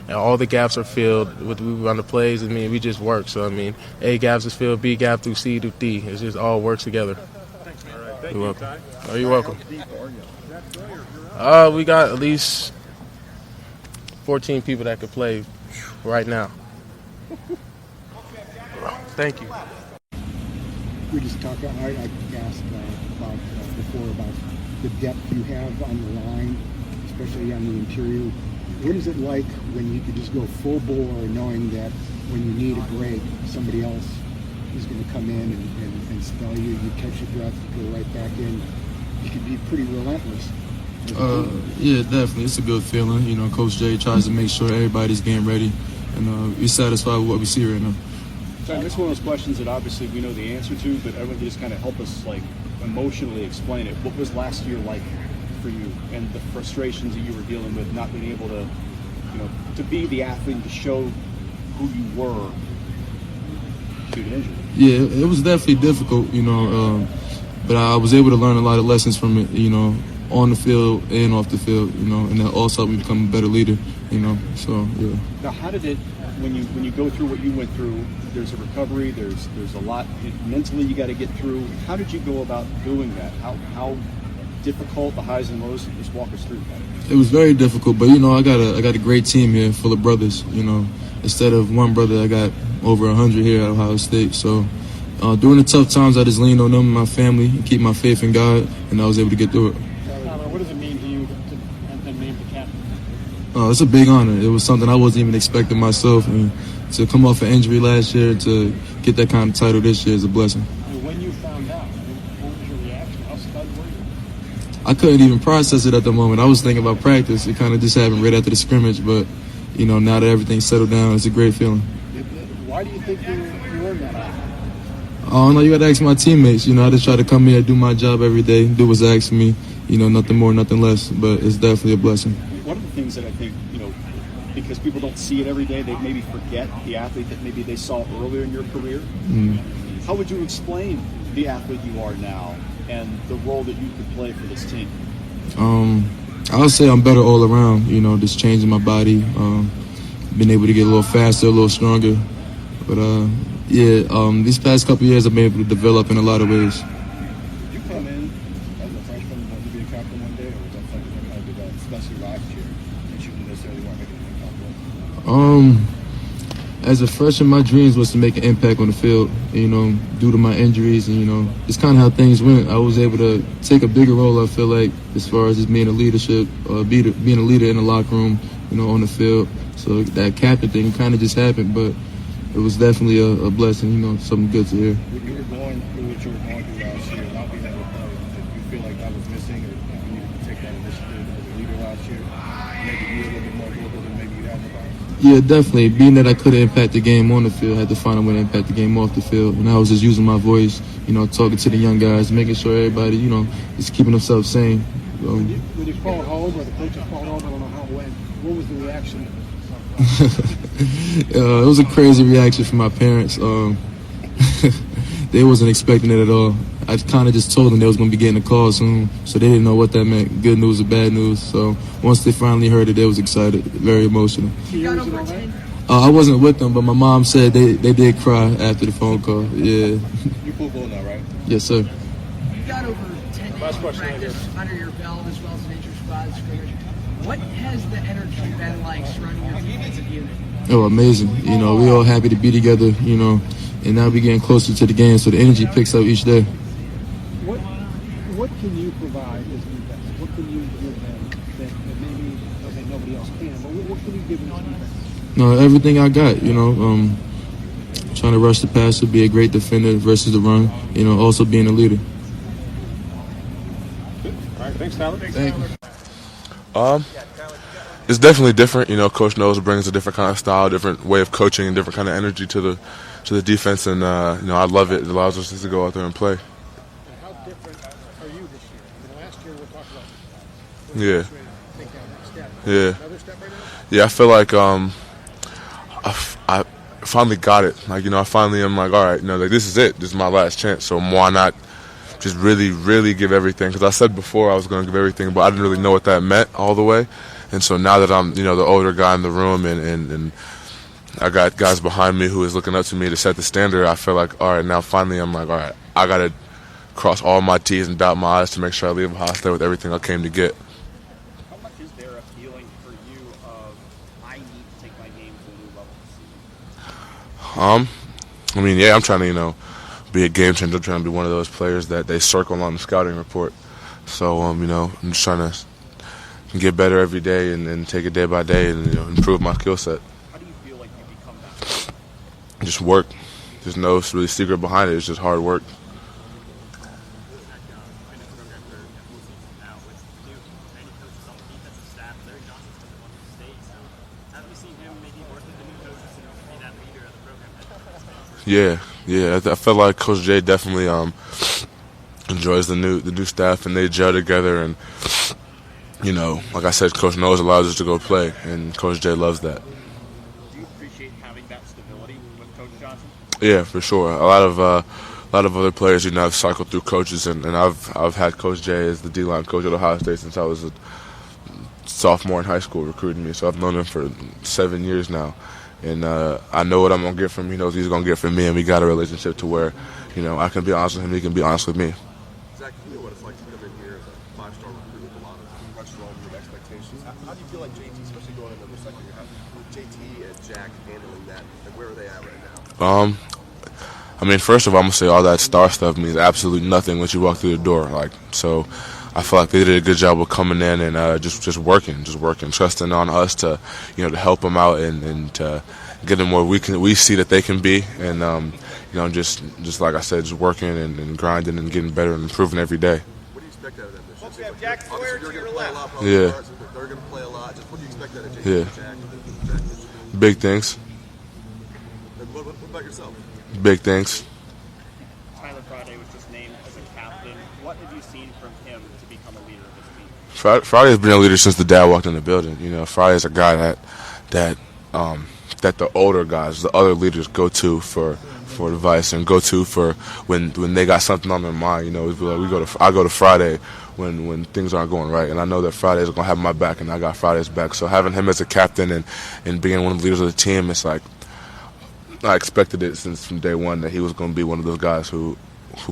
All the gaps are filled we run the plays. We just work. So A gaps is filled, B gap through C through D. It just all works together. Thanks, man. All right, thank You're you, welcome. Ty. Oh, you're welcome. How deep are you? We got at least 14 people that could play right now. Thank you. We just talked. I asked about before about the depth you have on the line, especially on the interior. What is it like when you can just go full bore, knowing that when you need a break, somebody else is going to come in and spell you? You catch your breath, go right back in. You can be pretty relentless. Yeah, definitely. It's a good feeling. Coach Jay tries to make sure everybody's getting ready, and we're satisfied with what we see right now. So this is one of those questions that obviously we know the answer to, but everyone can just kind of help us emotionally explain it. What was last year like for you, and the frustrations that you were dealing with, not being able to, to be the athlete and to show who you were due to injury? Yeah, it was definitely difficult, but I was able to learn a lot of lessons from it, on the field and off the field, and that also helped me become a better leader, So yeah. Now, how did it? When you go through what you went through, there's a recovery. There's a lot mentally you got to get through. How did you go about doing that? How difficult, the highs and lows? Just walk us through that. It was very difficult, but I got a great team here, full of brothers. Instead of one brother, I got over 100 here at Ohio State. So during the tough times, I just leaned on them and my family and keep my faith in God, and I was able to get through it. What does it mean to you to have been named the captain? It's a big honor. It was something I wasn't even expecting myself, and to come off an injury last year to get that kind of title this year is a blessing. When you found out, what was your reaction? How stunned were you? I couldn't even process it at the moment. I was thinking about practice. It kind of just happened right after the scrimmage, but now that everything's settled down, it's a great feeling. Why do you think you earned that honor? I don't know. You got to ask my teammates. I just try to come here, do my job every day, do what's asked of me. Nothing more, nothing less. But it's definitely a blessing. One of the things that I think, because people don't see it every day, they maybe forget the athlete that maybe they saw earlier in your career. How would you explain the athlete you are now and the role that you could play for this team? I would say I'm better all around, just changing my body, been able to get a little faster, a little stronger. But, these past couple of years I've been able to develop in a lot of ways. Did you come in as a freshman wanting to be a captain one day, or was that something that kind of developed, especially last year, that you didn't necessarily want to make an impact with? As a freshman, my dreams was to make an impact on the field, due to my injuries, and, it's kind of how things went. I was able to take a bigger role, I feel like, as far as just being a leadership, being a leader in the locker room, on the field. So that captain thing kind of just happened, but it was definitely a blessing, something good to hear. When you were going through what you were going through last year, not was missing, or you needed to take that initiative as a leader last year? Maybe be a little bit more vocal than maybe you had in the past? Yeah, definitely. Being that I couldn't impact the game on the field, I had to find a way to impact the game off the field. And I was just using my voice, talking to the young guys, making sure everybody, is keeping themselves sane. When you called home, or the coaches called home, I don't know how it went, what was the reaction? It was a crazy reaction from my parents. They wasn't expecting it at all. I kind of just told them they was going to be getting a call soon, so they didn't know what that meant, good news or bad news. So once they finally heard it, they was excited, very emotional. I wasn't with them, but my mom said they did cry after the phone call. Yeah. You're full goal now, right? Yes, sir. You got over 10 days of practice under your belt as well as an inter-squad scrimmage. What has the energy been like surrounding your defensive unit? Oh, amazing. We all happy to be together, and now we're getting closer to the game, so the energy picks up each day. What can you provide as defense? What can you give them that maybe nobody else can? But what can you give them as defense? No, everything I got, trying to rush the passer, be a great defender versus the run, also being a leader. All right, thanks, Tyler. Thank you. It's definitely different. Coach knows brings a different kind of style, different way of coaching, and different kind of energy to the defense, and I love it. It allows us to go out there and play. And how different are you this year? Last year we talked about. Yeah. Take that next step. Yeah. Another step right now? Yeah, I feel like I finally got it. I finally am like, all right, this is it. This is my last chance. So why not just really, really give everything? Because I said before I was going to give everything, but I didn't really know what that meant all the way. And so now that I'm, the older guy in the room and I got guys behind me who is looking up to me to set the standard, I feel like, all right, now finally I'm like, all right, I got to cross all my T's and dot my I's to make sure I leave a house there with everything I came to get. How much is there a feeling for you of, I need to take my game to a new level this season? Yeah, I'm trying to, be a game changer. I'm trying to be one of those players that they circle on the scouting report. So, I'm just trying to get better every day and take it day by day and improve my skill set. How do you feel like you become that? Just work. There's no really secret behind it. It's just hard work. Yeah. I feel like Coach J definitely enjoys the new staff, and they gel together. And like I said, Coach knows allows us to go play, and Coach J loves that. Do you appreciate having that stability with Coach Johnson? Yeah, for sure. A lot of other players, have cycled through coaches, and I've had Coach J as the D-line coach at Ohio State since I was a sophomore in high school, recruiting me. So I've known him for 7 years now. And I know what I'm going to get from him. He knows he's going to get from me, and we got a relationship to where, I can be honest with him, he can be honest with me. Zach, you know what it's like to come in here as a five-star recruit with a lot of pressure on you and expectations. How do you feel like JT, especially going into the second year, with JT and Jack handling that, and where are they at right now? First of all, I'm going to say all that star stuff means absolutely nothing once you walk through the door. So I feel like they did a good job of coming in and just working, trusting on us to, to help them out and to get them where we see that they can be, and just like I said, just working and grinding and getting better and improving every day. What do you expect out of them this year? Jack Sawyer to your left. Yeah. They're going to play a lot. Just what do you expect out of JT Yeah. and Jack this year? Big things. And what about yourself? Big things. Tyler Friday was just named as a captain. What have you seen from him to become a leader of this team? Friday's been a leader since the dad walked in the building. Friday's a guy that the older guys, the other leaders, go to for advice and go to for when they got something on their mind. I go to Friday when things aren't going right, and I know that Friday's gonna have my back, and I got Friday's back. So having him as a captain and being one of the leaders of the team, it's like I expected it from day one that he was gonna be one of those guys who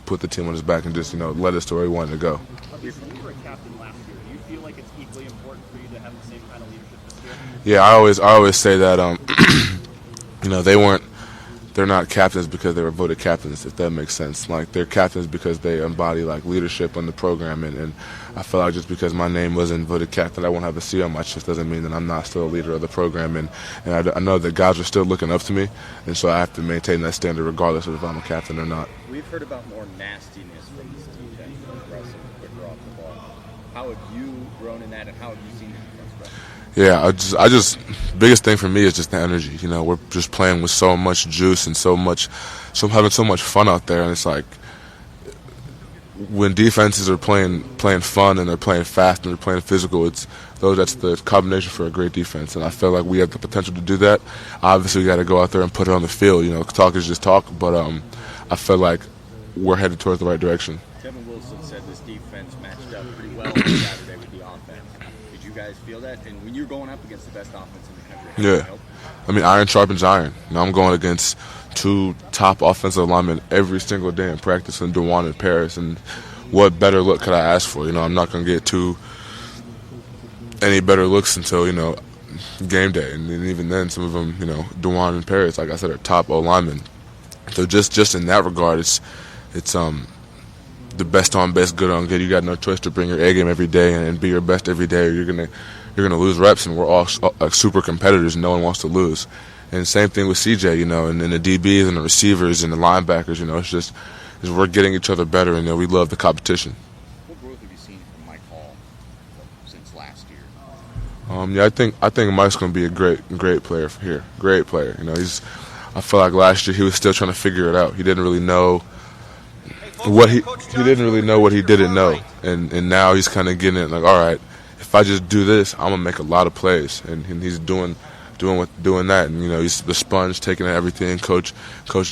put the team on his back and just led us to where he wanted to go. You were a captain last year. Do you feel like it's equally important for you to have the same kind of leadership this year? Yeah, I always say that they're not captains because they were voted captains, if that makes sense. Like, they're captains because they embody leadership on the program, and I feel like just because my name wasn't voted captain, I won't have a C on my chest doesn't mean that I'm not still a leader of the program, and I know that guys are still looking up to me, and so I have to maintain that standard regardless of if I'm a captain or not. We've heard about more nastiness from this defense, aggressive, quick off the ball. How have you grown in that, and how have you seen your defense grow? Yeah, I just biggest thing for me is just the energy. You know, we're just playing with so much juice and having so much fun out there, and it's like when defenses are playing fun and they're playing fast and they're playing physical, that's the combination for a great defense. And I feel like we have the potential to do that. Obviously, we got to go out there and put it on the field. You know, talk is just talk, but I feel like we're headed towards the right direction. Kevin Wilson said this defense matched up pretty well on Saturday with the offense. Did you guys feel that? And when you're going up against the best offense in the country, how did it help? I mean, iron sharpens iron. You know, I'm going against two top offensive linemen every single day in practice, in Dewan and Paris, and what better look could I ask for? You know, I'm not going to get any better looks until, you know, game day, and even then, some of them, you know, Dewan and Paris, like I said, are top O linemen. So just in that regard, it's the best on best, good on good. You got no choice to bring your A game every day and be your best every day, or you're gonna lose reps, and we're all like super competitors, and no one wants to lose. And same thing with CJ, you know, and the DBs and the receivers and the linebackers, you know, it's we're getting each other better, and you know, we love the competition. What growth have you seen from Mike Hall since last year? Yeah, I think Mike's gonna be a great player here. Great player. You know, I feel like last year he was still trying to figure it out. He didn't really know what he didn't know, and now he's kind of getting it. Like, all right, if I just do this, I'm gonna make a lot of plays, and he's doing that. And you know, he's the sponge, taking everything. Coach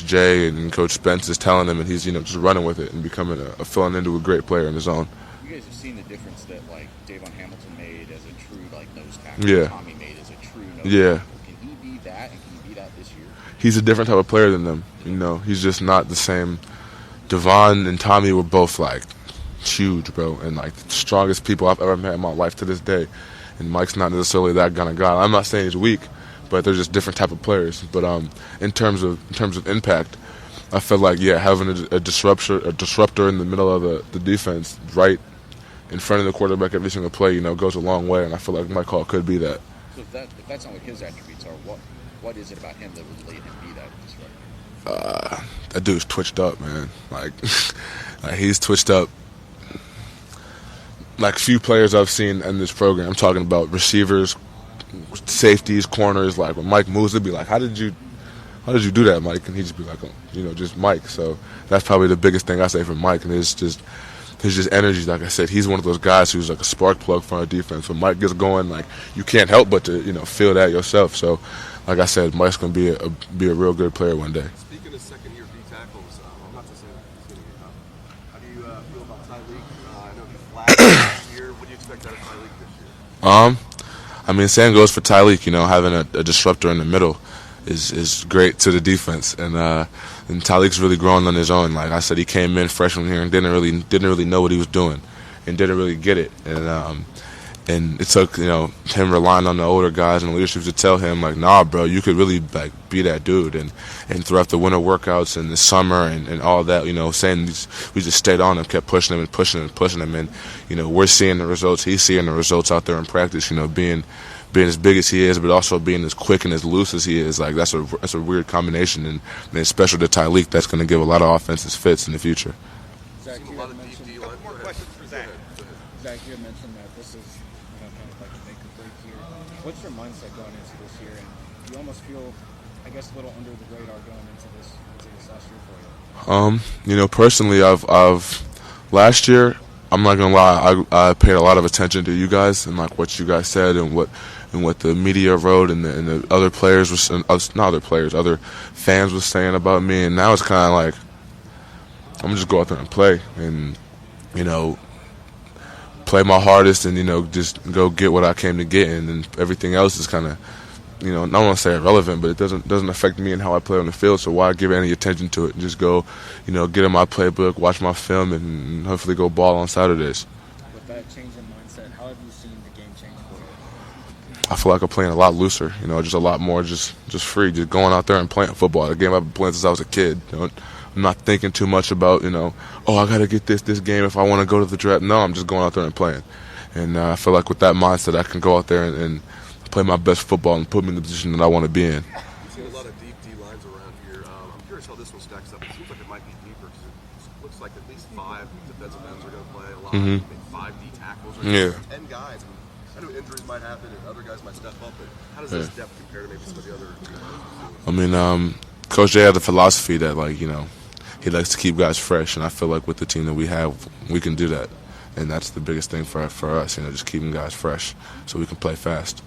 Jay and Coach Spence is telling him, and he's, you know, just running with it and becoming filling into a great player in his own. You guys have seen the difference that like Davon Hamilton made as a true like nose tackle. Yeah. Tommy made as a true nose Yeah. tackle. Can he be that, and can he be that this year? He's a different type of player than them. You know, he's just not the same. Devon and Tommy were both like huge, bro, and like the strongest people I've ever met in my life to this day. And Mike's not necessarily that kind of guy. I'm not saying he's weak, but they're just different type of players. But in terms of impact, I feel like having a disruptor in the middle of the defense, right in front of the quarterback every single play, you know, goes a long way. And I feel like Mike Hall could be that. So if that's not what his attributes are, what is it about him that would lead him to be that disruptor? That dude's twitched up, man. Like he's twitched up. Like few players I've seen in this program. I'm talking about receivers, safeties, corners. Like when Mike moves, it'd be like, how did you do that, Mike? And he'd just be like, oh, you know, just Mike. So that's probably the biggest thing I say from Mike. And it's just his energy. Like I said, he's one of those guys who's like a spark plug for our defense. When Mike gets going, like you can't help but to, you know, feel that yourself. So, like I said, Mike's gonna be a real good player one day. Speaking of second-year D tackles, not to say that he's going to get up. How do you feel about Tyleik? I know he flashed last year. What do you expect out of Tyleik this year? I mean, same goes for Tyleik. You know, having a disruptor in the middle is great to the defense, and Tyleik's really grown on his own. Like I said, he came in freshman here and didn't really know what he was doing, and didn't really get it, and it took, you know, him relying on the older guys and leadership to tell him, like, nah, bro, you could really like be that dude. And throughout the winter workouts and the summer and all that, you know, we just stayed on him, kept pushing him and pushing him and pushing him. And, you know, we're seeing the results. He's seeing the results out there in practice, you know, being as big as he is, but also being as quick and as loose as he is. Like, that's a weird combination. And especially to Tyleik, that's going to give a lot of offensive fits in the future. Zach, you had mentioned, more questions for Zach. Zach, you had mentioned that this is, you know, kind of like a make or break year. What's your mindset going into this year? And do you almost feel, I guess, a little under the radar going into this last year for you? You know, personally, I've last year, I'm not gonna lie, I paid a lot of attention to you guys and like what you guys said and what the media wrote and the other players other fans were saying about me. And now it's kind of like I'm gonna just go out there and play and, you know, play my hardest and, you know, just go get what I came to get, and then everything else is kind of, you know, I don't want to say irrelevant, but it doesn't affect me and how I play on the field, so why give any attention to it and just go, you know, get in my playbook, watch my film, and hopefully go ball on Saturdays. With that change in mindset, how have you seen the game change for you? I feel like I'm playing a lot looser, you know, just a lot more just free, just going out there and playing football. The game I've been playing since I was a kid. You know, I'm not thinking too much about, you know, oh, I got to get this game if I want to go to the draft. No, I'm just going out there and playing. And I feel like with that mindset, I can go out there and play my best football and put me in the position that I want to be in. You see a lot of of deep D lines around here. I'm curious how this one stacks up. It seems like it might be deeper because it looks like at least 5 defensive ends are going to play. A lot of 5 D tackles are going to play. 10 guys. I know injuries might happen and other guys might step up, but how does this depth compare to maybe some of the other teams? I mean, Coach Jay had the philosophy that, like, you know, he likes to keep guys fresh, and I feel like with the team that we have, we can do that. And that's the biggest thing for us, you know, just keeping guys fresh so we can play fast.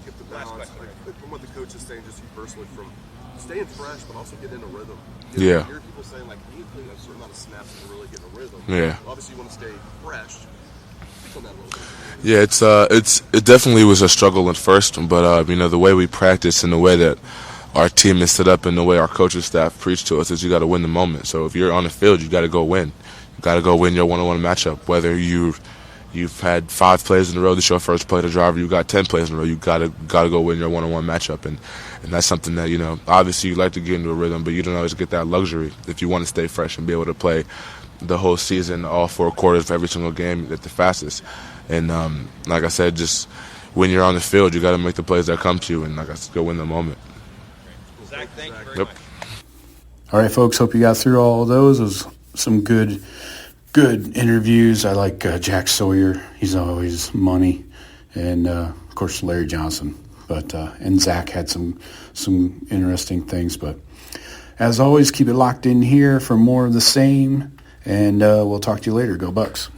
Get the balance, like, from what the coach is saying, just you personally, from staying fresh but also getting in a rhythm. You know, Yeah. I hear people saying, like, you need a certain amount of snaps to really get in a rhythm. Yeah. Obviously, you want to stay fresh. Speak on that a little bit. Yeah, it definitely was a struggle at first, but you know, the way we practice and the way that our team is set up and the way our coaching staff preach to us is you got to win the moment. So if you're on the field, you got to go win. You got to go win your one-on-one matchup. Whether you've had 5 plays in a row, this is your first play to drive, or you got 10 plays in a row, you got to go win your one-on-one matchup. And that's something that, you know, obviously you like to get into a rhythm, but you don't always get that luxury if you want to stay fresh and be able to play the whole season, all 4 quarters of every single game at the fastest. And like I said, just when you're on the field, you got to make the plays that come to you, and like I said, go win the moment. Zach, thank you very Yep. much. All right, folks, hope you got through all of those. It was some good interviews. I like Jack Sawyer. He's always money. And, of course, Larry Johnson. But and Zach had some interesting things. But as always, keep it locked in here for more of the same. And we'll talk to you later. Go Bucks.